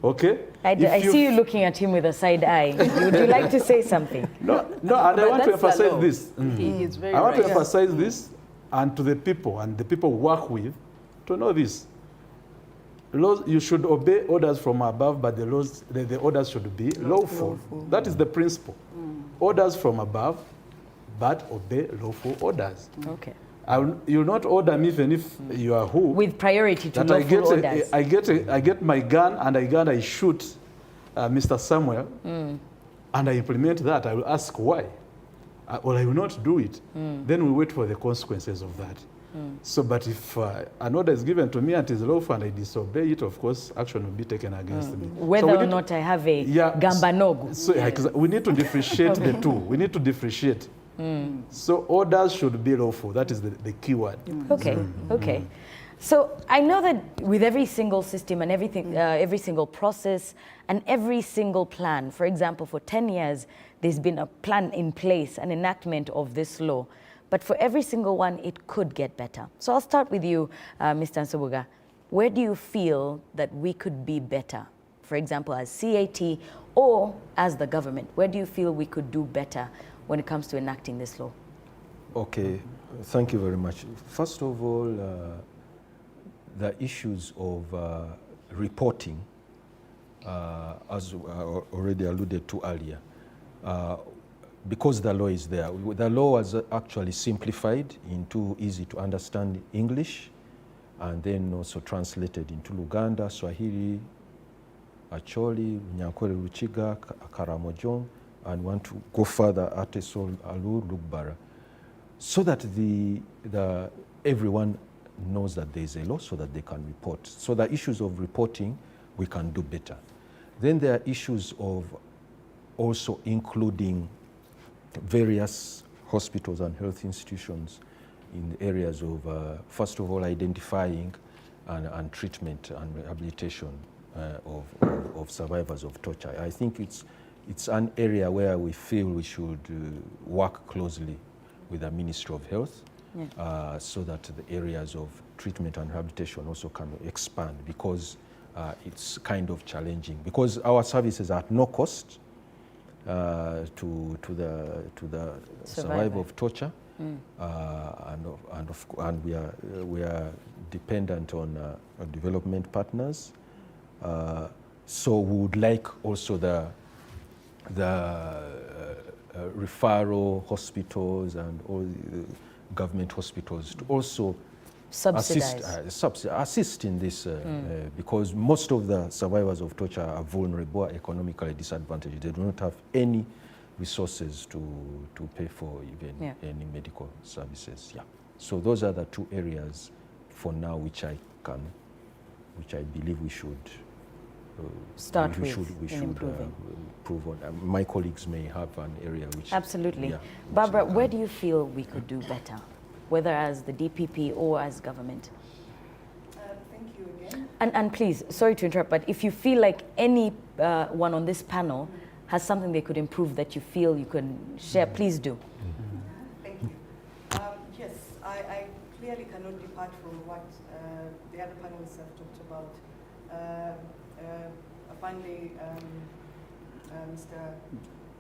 Okay? I see you looking at him with a side eye. Would you like to say something? No, and I want to emphasize this. I want to emphasize this, and to the people, and the people we work with, to know this. Laws, you should obey orders from above, but the orders should be lawful. That is the principle. Orders from above, but obey lawful orders. Okay. You will not order me even if you are who. With priority to lawful orders. I get my gun and I shoot Mr. Samuel, and I implement that. I will ask why, or I will not do it. Then we wait for the consequences of that. So, but if an order is given to me and it is lawful and I disobey it, of course, action will be taken against me. Whether or not I have a gambanogu. So, we need to differentiate the two. We need to differentiate. So orders should be lawful. That is the key word. Okay, okay. So I know that with every single system and everything, every single process and every single plan, for example, for 10 years, there's been a plan in place, an enactment of this law. But for every single one, it could get better. So I'll start with you, Mr. Nsubuga. Where do you feel that we could be better? For example, as CAT or as the government, where do you feel we could do better when it comes to enacting this law? Okay, thank you very much. First of all, the issues of reporting, as already alluded to earlier, because the law is there. The law was actually simplified into easy to understand English, and then also translated into Luganda, Swahili, Acholi, Nyankole Ruchiga, Karamojong, and want to go further, Atesol, Alu, Lugbara, so that everyone knows that there is a law so that they can report. So the issues of reporting, we can do better. Then there are issues of also including various hospitals and health institutions in the areas of, first of all, identifying and treatment and rehabilitation of survivors of torture. I think it's an area where we feel we should work closely with the Ministry of Health, so that the areas of treatment and rehabilitation also can expand, because it's kind of challenging. Because our services are at no cost to the survivor of torture, and we are dependent on development partners. So we would like also the referral hospitals and all the government hospitals to also assist in this, because most of the survivors of torture are vulnerable, economically disadvantaged. They do not have any resources to pay for even any medical services. So those are the two areas for now which I can which I believe we should start we with should improving. improve on. My colleagues may have an area which Absolutely. yeah, Barbara, where do you feel we could do better, whether as the DPP or as government? Thank you again. And please, sorry to interrupt, but if you feel like any one on this panel has something they could improve that you feel you can share, please do. Thank you. Yes, I clearly cannot depart from what the other panelists have talked about. Finally, Mr.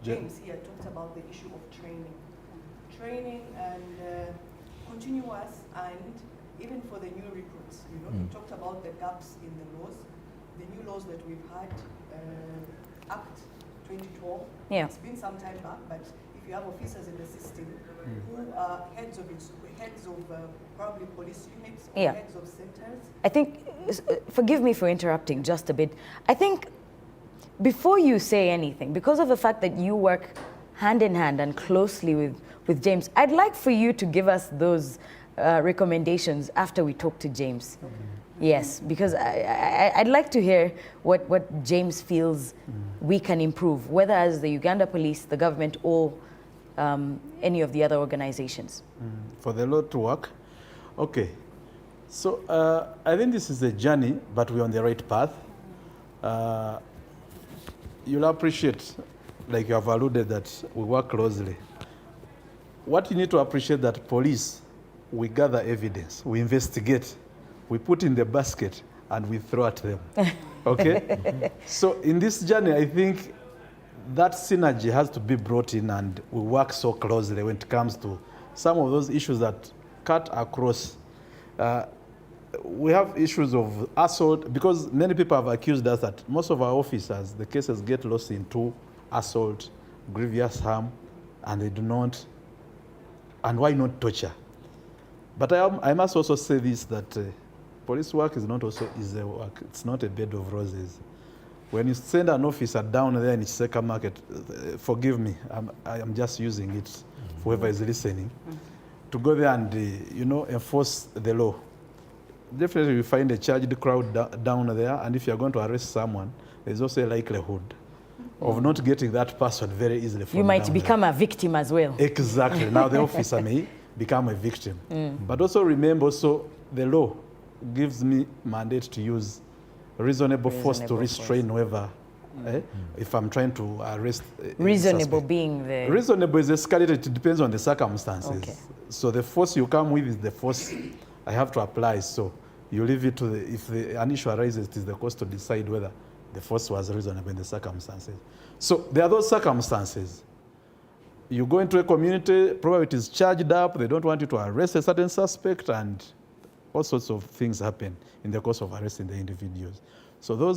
James here talked about the issue of training. Training and continuous, and even for the new recruits, you know, he talked about the gaps in the laws, the new laws that we've had, Act 2012. Yeah. It's been some time back, but if you have officers in the system who are heads of probably police units or heads of centers. I think, forgive me for interrupting just a bit. I think before you say anything, because of the fact that you work hand in hand and closely with James, I'd like for you to give us those recommendations after we talk to James. Yes, because I'd like to hear what James feels we can improve, whether as the Uganda Police, the government, or any of the other organizations. For the law to work? Okay. So I think this is a journey, but we're on the right path. You'll appreciate, like you have alluded, that we work closely. What you need to appreciate that police, we gather evidence, we investigate, we put in the basket, and we throw at them. Okay? So in this journey, I think that synergy has to be brought in, and we work so closely when it comes to some of those issues that cut across. We have issues of assault, because many people have accused us that most of our officers, the cases get lost into assault, grievous harm, and they do not. And why not torture? But I must also say this, that police work is not also easy work. It's not a bed of roses. When you send an officer down there in Chiseka Market, forgive me, I'm just using it for whoever is listening, to go there and enforce the law. Definitely you find a charged crowd down there, and if you're going to arrest someone, there's also a likelihood of not getting that person very easily from You might down become there. a victim as well. Exactly. Now the officer may become a victim. But also remember, the law gives me mandate to use reasonable force to restrain whoever. If I'm trying to arrest reasonable being the... Reasonable is escalated. It depends on the circumstances. Okay. So the force you come with is the force I have to apply. So you leave it to if an issue arises, it is the court to decide whether the force was reasonable in the circumstances. So there are those circumstances. You go into a community, probably it is charged up, they don't want you to arrest a certain suspect, and all sorts of things happen in the course of arresting the individuals. So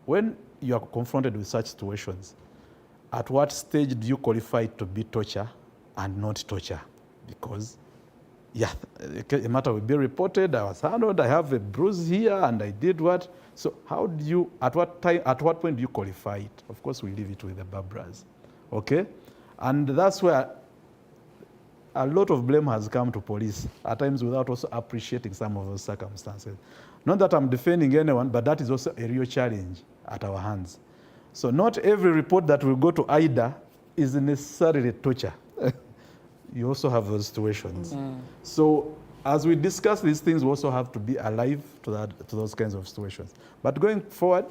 when you are confronted with such situations, at what stage do you qualify to be torture and not torture? Because, a matter will be reported, I was handled, I have a bruise here, and I did what? So how do you, at what point do you qualify it? Of course, we leave it with the Barbaras, okay? And that's where a lot of blame has come to police, at times without also appreciating some of those circumstances. Not that I'm defending anyone, but that is also a real challenge at our hands. So not every report that will go to IDA is necessarily torture. You also have those situations. So as we discuss these things, we also have to be alive to those kinds of situations. But going forward,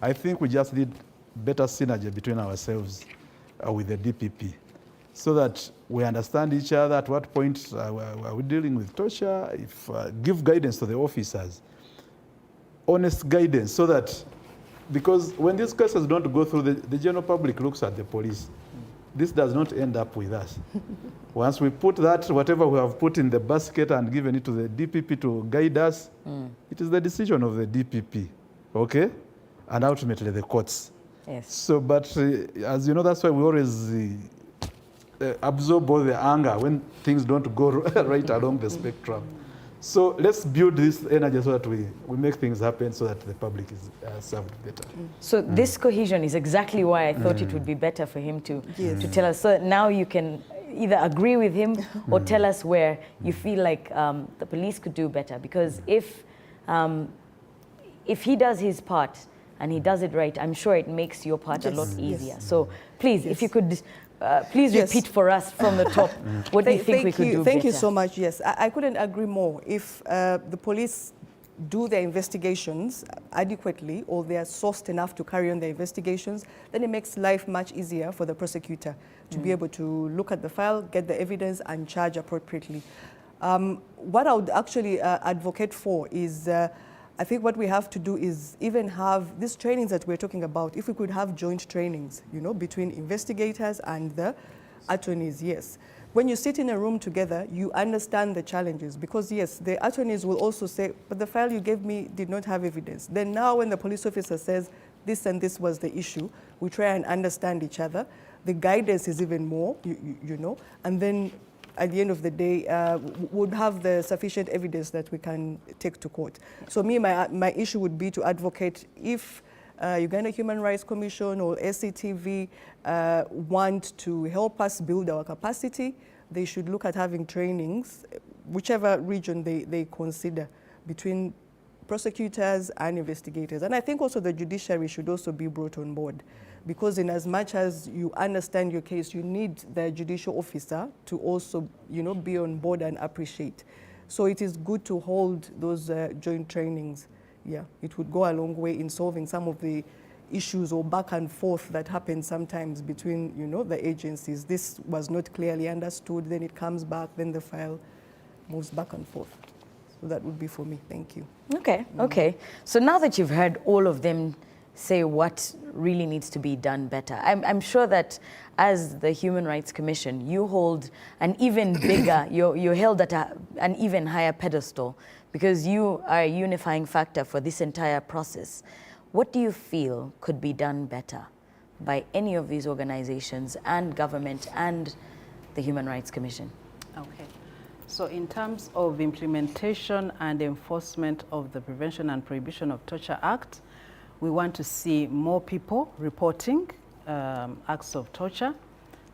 I think we just need better synergy between ourselves with the DPP, so that we understand each other. At what point are we dealing with torture? Give guidance to the officers, honest guidance, so that, because when these cases don't go through, the general public looks at the police. This does not end up with us. Once we put that, whatever we have put in the basket and given it to the DPP to guide us, it is the decision of the DPP, okay? And ultimately the courts. Yes. So, but as you know, that's why we always absorb all the anger when things don't go right along the spectrum. So let's build this energy so that we make things happen so that the public is served better. So this cohesion is exactly why I thought it would be better for him to tell us. So now you can either agree with him or tell us where you feel like the police could do better. Because if if he does his part and he does it right, I'm sure it makes your part a lot easier. So please, if you could please repeat for us from the top what do you think we could do Thank you better? so much. Yes, I couldn't agree more. If the police do their investigations adequately, or they are sourced enough to carry on their investigations, then it makes life much easier for the prosecutor to be able to look at the file, get the evidence, and charge appropriately. What I would actually advocate for is, I think what we have to do is even have these trainings that we're talking about, if we could have joint trainings, you know, between investigators and the attorneys, yes. When you sit in a room together, you understand the challenges because, yes, the attorneys will also say, but the file you gave me did not have evidence. Then now when the police officer says this and this was the issue, we try and understand each other. The guidance is even more, you know, and then at the end of the day, would have the sufficient evidence that we can take to court. So my issue would be to advocate if Uganda Human Rights Commission or SCTV want to help us build our capacity, they should look at having trainings, whichever region they consider, between prosecutors and investigators. And I think also the judiciary should also be brought on board. Because in as much as you understand your case, you need the judicial officer to also, you know, be on board and appreciate. So it is good to hold those joint trainings. Yeah, it would go a long way in solving some of the issues or back and forth that happen sometimes between, you know, the agencies. This was not clearly understood, then it comes back, then the file moves back and forth. So that would be for me. Thank you. Okay, okay. So now that you've heard all of them say what really needs to be done better, I'm sure that as the Human Rights Commission, you hold an even bigger, you're held at an even higher pedestal because you are a unifying factor for this entire process. What do you feel could be done better by any of these organizations and government and the Human Rights Commission? Okay. So in terms of implementation and enforcement of the Prevention and Prohibition of Torture Act, we want to see more people reporting acts of torture,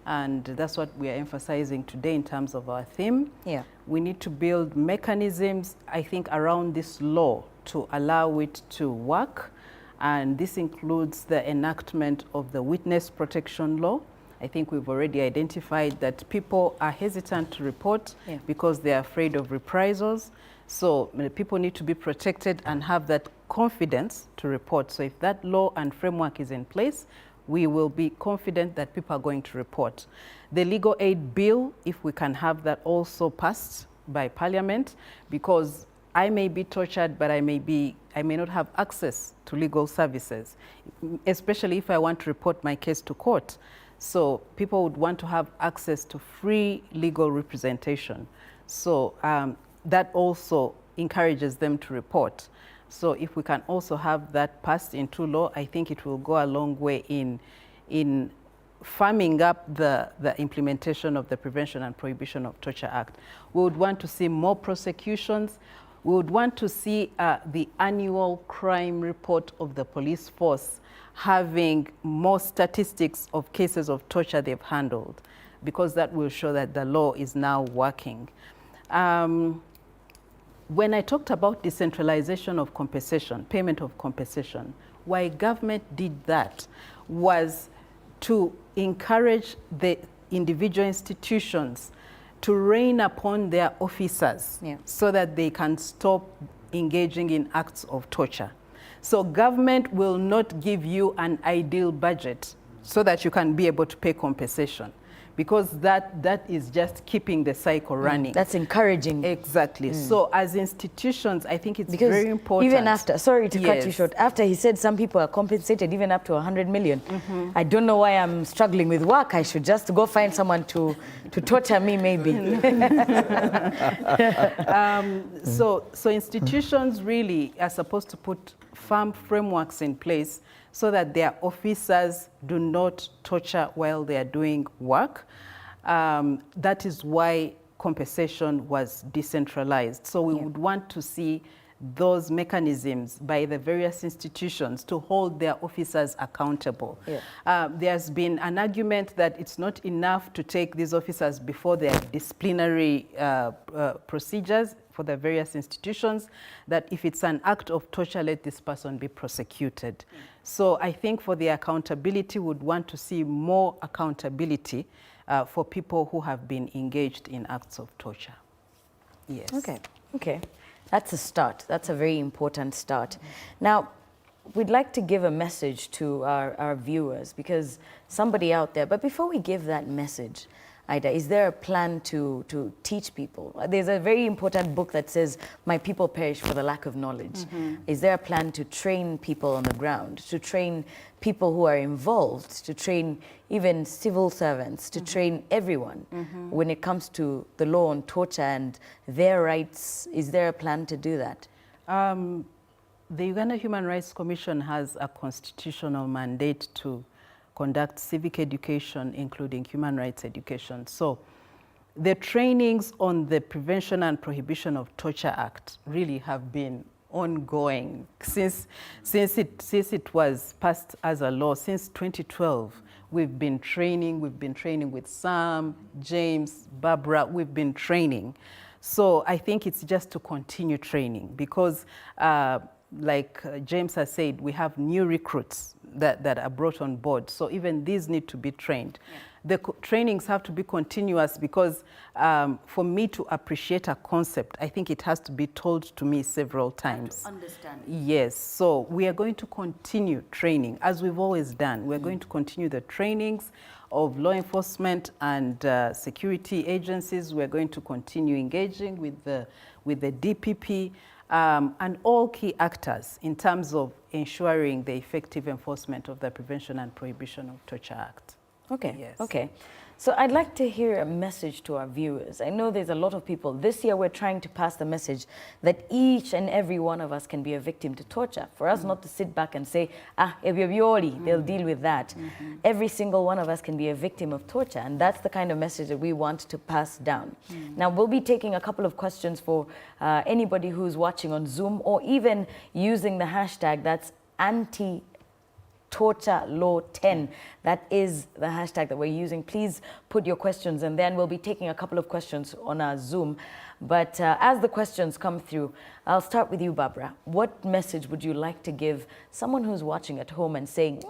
and that's what we are emphasizing today in terms of our theme. Yeah. We need to build mechanisms, I think, around this law to allow it to work, and this includes the enactment of the Witness Protection Law. I think we've already identified that people are hesitant to report because they're afraid of reprisals. So people need to be protected and have that confidence to report. So if that law and framework is in place, we will be confident that people are going to report. The legal aid bill, if we can have that also passed by Parliament, because I may be tortured, but I may not have access to legal services, especially if I want to report my case to court. So people would want to have access to free legal representation. So that also encourages them to report. So if we can also have that passed into law, I think it will go a long way in firming up the implementation of the Prevention and Prohibition of Torture Act. We would want to see more prosecutions. We would want to see the annual crime report of the police force having more statistics of cases of torture they've handled, because that will show that the law is now working. When I talked about decentralization of compensation, payment of compensation, why government did that was to encourage the individual institutions to rein upon their officers so that they can stop engaging in acts of torture. So government will not give you an ideal budget so that you can be able to pay compensation, because that is just keeping the cycle running. That's encouraging. Exactly. So as institutions, I think it's very important. Even after, sorry to cut you short, after he said some people are compensated even up to 100 million, I don't know why I'm struggling with work. I should just go find someone to torture me, maybe. So institutions really are supposed to put firm frameworks in place so that their officers do not torture while they are doing work. That is why compensation was decentralized. So we would want to see those mechanisms by the various institutions to hold their officers accountable. Yeah. There's been an argument that it's not enough to take these officers before their disciplinary procedures for the various institutions, that if it's an act of torture, let this person be prosecuted. So I think for the accountability, would want to see more accountability for people who have been engaged in acts of torture. Yes. Okay, okay. That's a start. That's a very important start. Now, we'd like to give a message to our viewers, because somebody out there, but before we give that message, Ida, is there a plan to teach people? There's a very important book that says, "My people perish for the lack of knowledge." Is there a plan to train people on the ground, to train people who are involved, to train even civil servants, to train everyone when it comes to the law on torture and their rights? Is there a plan to do that? The Uganda Human Rights Commission has a constitutional mandate to conduct civic education, including human rights education. So the trainings on the Prevention and Prohibition of Torture Act really have been ongoing since it was passed as a law. Since 2012, we've been training with Sam, James, Barbara, we've been training. So I think it's just to continue training, because like James has said, we have new recruits that are brought on board. So even these need to be trained. The trainings have to be continuous, because for me to appreciate a concept, I think it has to be told to me several times. To understand. Yes, so we are going to continue training, as we've always done. We're going to continue the trainings of law enforcement and security agencies. We're going to continue engaging with the DPP, and all key actors in terms of ensuring the effective enforcement of the Prevention and Prohibition of Torture Act. Okay, Yes. okay. So I'd like to hear a message to our viewers. I know there's a lot of people. This year we're trying to pass the message that each and every one of us can be a victim to torture. For us not to sit back and say, they'll deal with that. Every single one of us can be a victim of torture, and that's the kind of message that we want to pass down. Now, we'll be taking a couple of questions for anybody who's watching on Zoom, or even using the hashtag that's Torture Law 10. That is the hashtag that we're using. Please put your questions, and then we'll be taking a couple of questions on our Zoom. But as the questions come through, I'll start with you, Barbara. What message would you like to give someone who's watching at home and saying,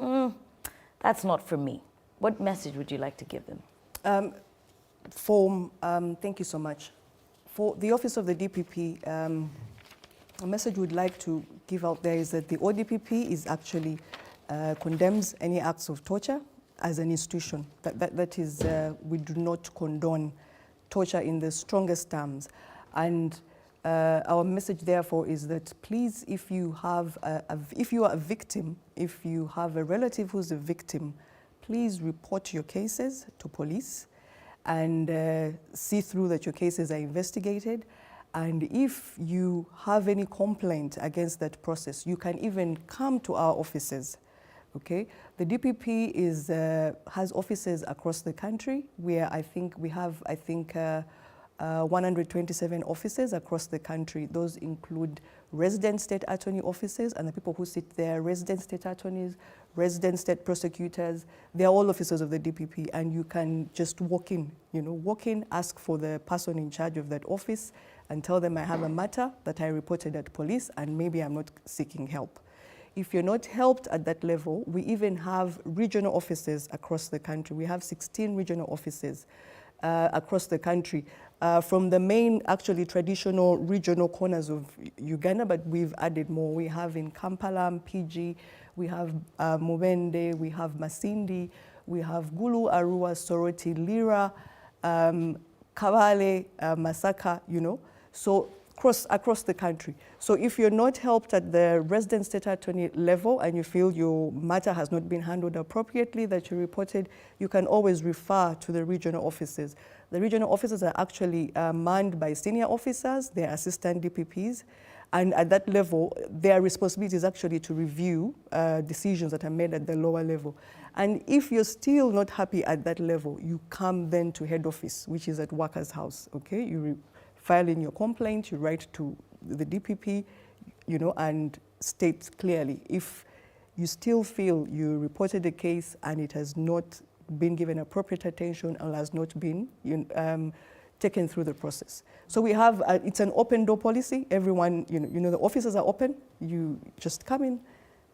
that's not for me? What message would you like to give them? Thank you so much. For the Office of the DPP, a message we'd like to give out there is that the ODPP is actually condemns any acts of torture as an institution. That is, we do not condone torture in the strongest terms. And our message, therefore, is that please, if you have if you are a victim, if you have a relative who's a victim, please report your cases to police and see through that your cases are investigated. And if you have any complaint against that process, you can even come to our offices. Okay, the DPP has offices across the country, where I think we have 127 offices across the country. Those include resident state attorney offices, and the people who sit there, resident state attorneys, resident state prosecutors. They are all officers of the DPP, and you can just walk in, ask for the person in charge of that office, and tell them I have a matter that I reported at police, and maybe I'm not seeking help. If you're not helped at that level, we even have regional offices across the country. We have 16 regional offices across the country, from the main, actually, traditional regional corners of Uganda, but we've added more. We have in Kampala, Mpigi, we have Mubende, we have Masindi, we have Gulu, Arua, Soroti, Lira, Kabale, Masaka, so across the country. So if you're not helped at the resident state attorney level and you feel your matter has not been handled appropriately, that you reported, you can always refer to the regional offices. The regional offices are actually manned by senior officers, they're assistant DPPs, and at that level, their responsibility is actually to review decisions that are made at the lower level. And if you're still not happy at that level, you come then to head office, which is at Workers' House, okay? You file in your complaint, you write to the DPP, and states clearly if you still feel you reported a case and it has not been given appropriate attention or has not been taken through the process. So we have, it's an open door policy. Everyone, the officers are open. You just come in,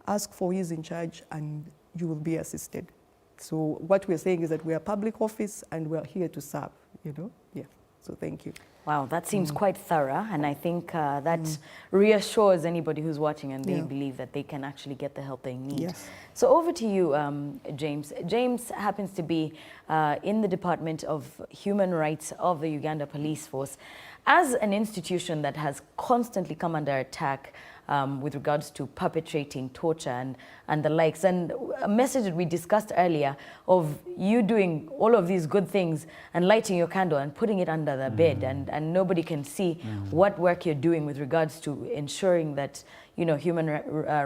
ask for who is in charge, and you will be assisted. So what we're saying is that we are a public office and we're here to serve, Yeah, so thank you. Wow, that seems quite thorough, and I think that reassures anybody who's watching and they believe that they can actually get the help they need. Yes. So over to you, James. James happens to be in the Department of Human Rights of the Uganda Police Force. As an institution that has constantly come under attack with regards to perpetrating torture and the likes, and a message that we discussed earlier of you doing all of these good things and lighting your candle and putting it under the bed, and nobody can see what work you're doing with regards to ensuring that human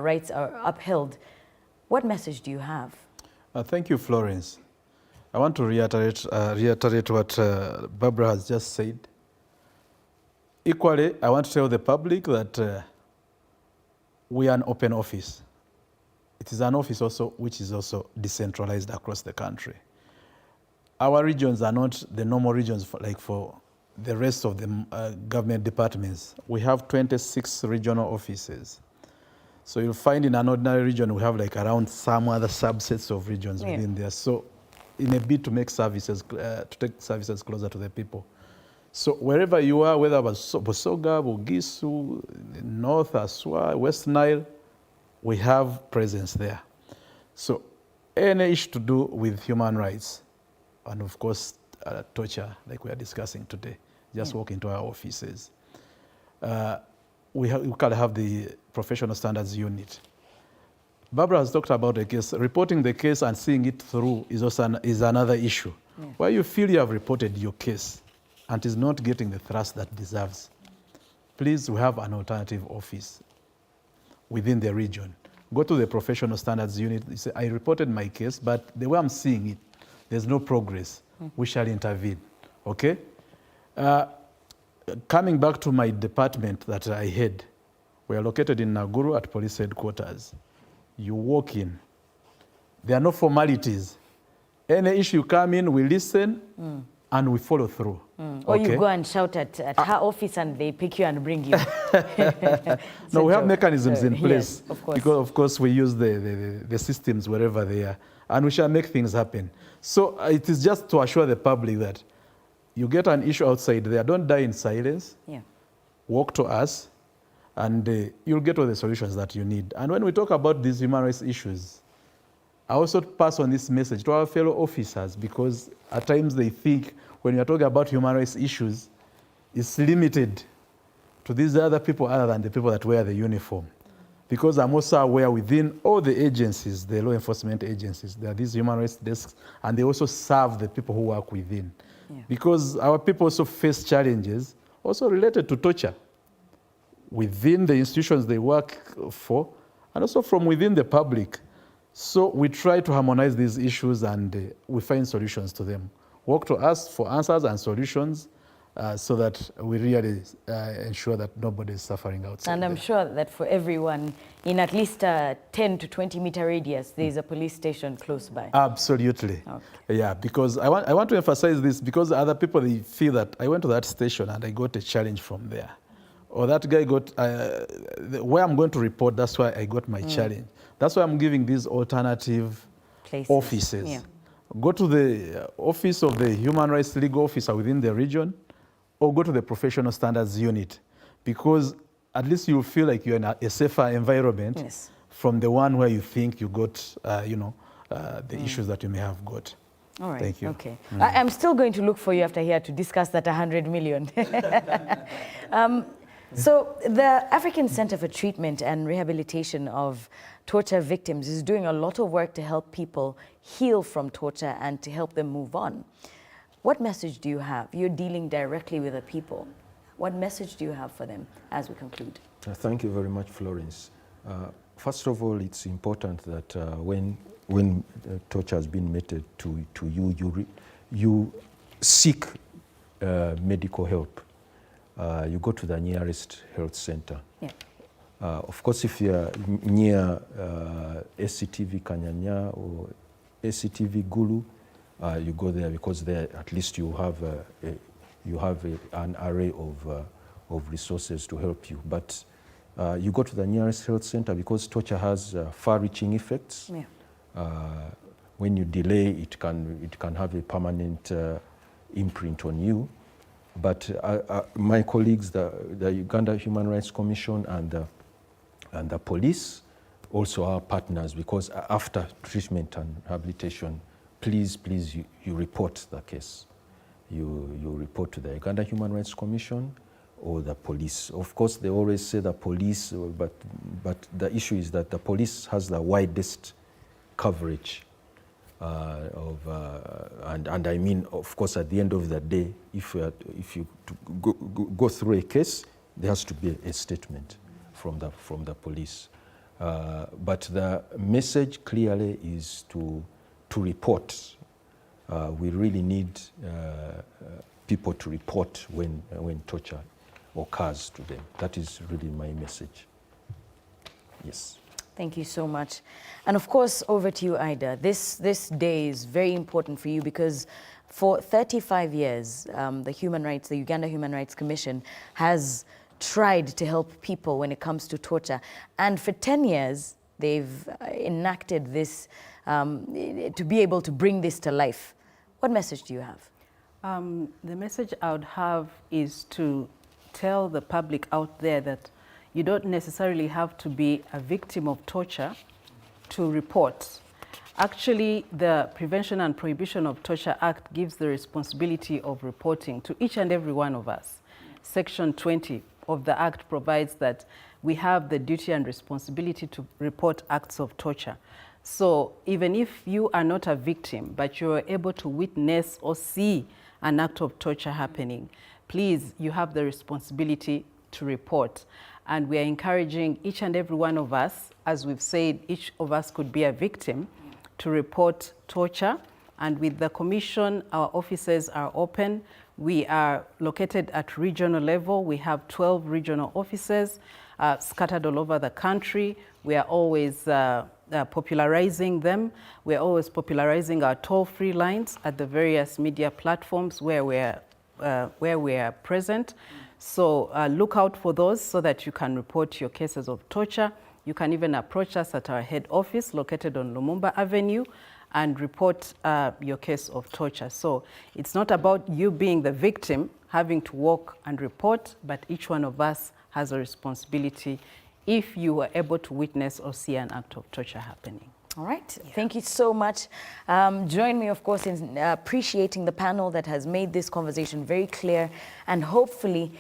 rights are upheld. What message do you have? Thank you, Florence. I want to reiterate what Barbara has just said. Equally, I want to tell the public that we are an open office. It is an office also which is also decentralized across the country. Our regions are not the normal regions for the rest of the government departments. We have 26 regional offices. So you'll find in an ordinary region we have around some other subsets of regions within there. So in a bid to make services, to take services closer to the people. So wherever you are, whether Bosoga, Bugisu, North Aswa, West Nile, we have presence there. So any issue to do with human rights, and of course torture, like we are discussing today, just walk into our offices. We can have the professional standards unit. Barbara has talked about the case. Reporting the case and seeing it through is also is another issue. Where you feel you have reported your case and is not getting the thrust that deserves, please, we have an alternative office within the region. Go to the professional standards unit. You say, I reported my case, but the way I'm seeing it, there's no progress. We shall intervene, okay? Coming back to my department that I head, we are located in Naguru at police headquarters. You walk in, there are no formalities. Any issue you come in, we listen, and we follow through. Or you go and shout at her office and they pick you and bring you. No, we have mechanisms in place. Yes, of course. Because, of course, we use the systems wherever they are. And we shall make things happen. So it is just to assure the public that you get an issue outside there, don't die in silence. Walk to us, and you'll get all the solutions that you need. And when we talk about these human rights issues, I also pass on this message to our fellow officers, because at times they think when you're talking about human rights issues, it's limited to these other people other than the people that wear the uniform. Because I'm also aware within all the agencies, the law enforcement agencies, there are these human rights desks, and they also serve the people who work within. Because our people also face challenges also related to torture within the institutions they work for, and also from within the public. So we try to harmonize these issues, and we find solutions to them. Work to us for answers and solutions so that we really ensure that nobody is suffering outside. And I'm sure that for everyone, in at least a 10 to 20 meter radius, there's a police station close by. Absolutely. Yeah, because I want to emphasize this, because other people, they feel that I went to that station and I got a challenge from there. Or that guy got, where I'm going to report, that's why I got my challenge. That's why I'm giving these alternative offices. Go to the office of the human rights legal officer within the region, or go to the professional standards unit, because at least you'll feel like you're in a safer environment from the one where you think you got, the issues that you may have got. All right. Thank you. Okay. I'm still going to look for you after here to discuss that 100 million. So the African Center for Treatment and Rehabilitation of Torture Victims is doing a lot of work to help people heal from torture and to help them move on. What message do you have? You're dealing directly with the people. What message do you have for them as we conclude? Thank you very much, Florence. First of all, it's important that when torture has been meted to you, you seek medical help. You go to the nearest health center. Of course, if you're near SCTV Kanyanya or SCTV Gulu, you go there because there at least you have an array of resources to help you. But you go to the nearest health center because torture has far-reaching effects. Yeah. When you delay, it can have a permanent imprint on you. But my colleagues, the Uganda Human Rights Commission and the police also are partners, because after treatment and rehabilitation, please you report the case. You report to the Uganda Human Rights Commission or the police. Of course, they always say the police, but the issue is that the police has the widest coverage and I mean, of course, at the end of the day, if you go through a case, there has to be a statement from the police. But the message clearly is to report. We really need people to report when torture occurs to them. That is really my message. Yes. Thank you so much. And of course, over to you, Ida. This day is very important for you because for 35 years, the Uganda Human Rights Commission has tried to help people when it comes to torture. And for 10 years, they've enacted this to be able to bring this to life. What message do you have? The message I would have is to tell the public out there that you don't necessarily have to be a victim of torture to report. Actually, the Prevention and Prohibition of Torture Act gives the responsibility of reporting to each and every one of us. Section 20 of the Act provides that we have the duty and responsibility to report acts of torture. So even if you are not a victim, but you are able to witness or see an act of torture happening, please, you have the responsibility to report. And we are encouraging each and every one of us, as we've said, each of us could be a victim, to report torture. And with the Commission, our offices are open. We are located at regional level. We have 12 regional offices scattered all over the country. We are always popularizing them. We are always popularizing our toll-free lines at the various media platforms where we are present. So look out for those so that you can report your cases of torture. You can even approach us at our head office located on Lumumba Avenue and report your case of torture. So it's not about you being the victim, having to walk and report, but each one of us has a responsibility if you were able to witness or see an act of torture happening. All right, yeah. Thank you so much. Join me, of course, in appreciating the panel that has made this conversation very clear, and hopefully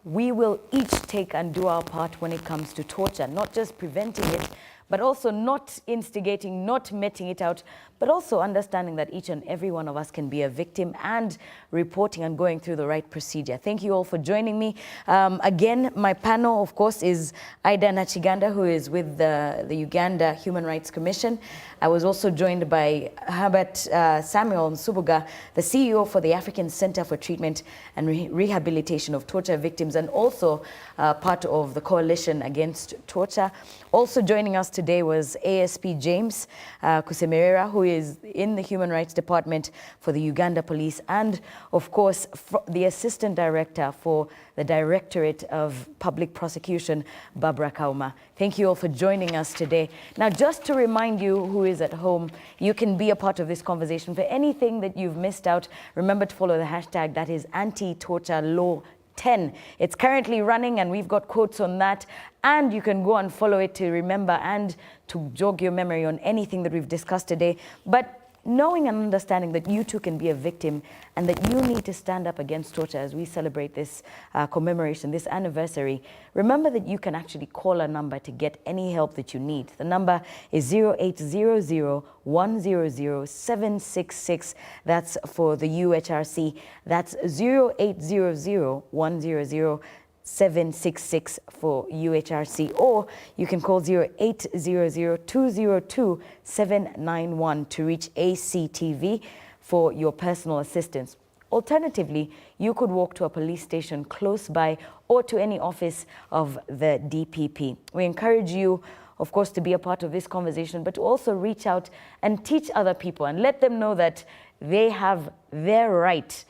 we will each take and do our part when it comes to torture, not just preventing it, but also not instigating, not meting it out, but also understanding that each and every one of us can be a victim and reporting and going through the right procedure. Thank you all for joining me. Again, my panel, of course, is Ida Nachiganda, who is with the Uganda Human Rights Commission. I was also joined by Herbert Samuel Nsubuga, the CEO for the African Center for Treatment and Rehabilitation of Torture Victims, and also part of the Coalition Against Torture. Also joining us today was ASP James Kusemerera, who is in the Human Rights Department for the Uganda Police, and of course the Assistant Director for the Directorate of Public Prosecution, Barbara Kauma. Thank you all for joining us today. Now, just to remind you who is at home, you can be a part of this conversation. For anything that you've missed out, remember to follow the hashtag that is anti-torture law 10. It's currently running and we've got quotes on that, and you can go and follow it to remember and to jog your memory on anything that we've discussed today. But knowing and understanding that you too can be a victim and that you need to stand up against torture as we celebrate this commemoration, this anniversary, remember that you can actually call a number to get any help that you need. The number is 0800 100 766. That's for the UHRC. That's 0800 100 766 for UHRC, or you can call 0800 202 791 to reach ACTV for your personal assistance. Alternatively, you could walk to a police station close by or to any office of the DPP. We encourage you, of course, to be a part of this conversation, but to also reach out and teach other people and let them know that they have their right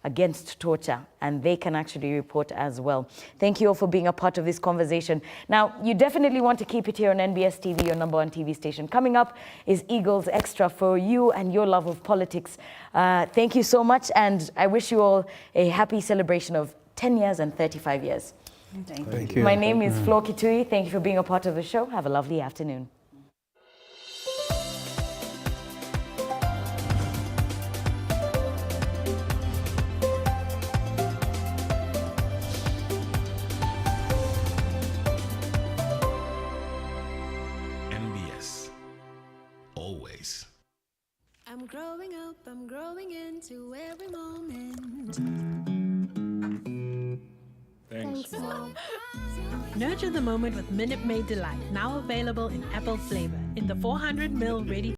against torture and they can actually report as well. Thank you all for being a part of this conversation. Now, you definitely want to keep it here on NBS TV, your #1 TV station. Coming up is Eagles Extra for you and your love of politics. Thank you so much, and I wish you all a happy celebration of 10 years and 35 years. Thank you. My name is Flo Kitui. Thank you for being a part of the show. Have a lovely afternoon. NBS. Always. I'm growing up, I'm growing into every moment. Thanks, Mom. Nurture the moment with Minute Maid Delight, now available in apple flavor in the 400ml ready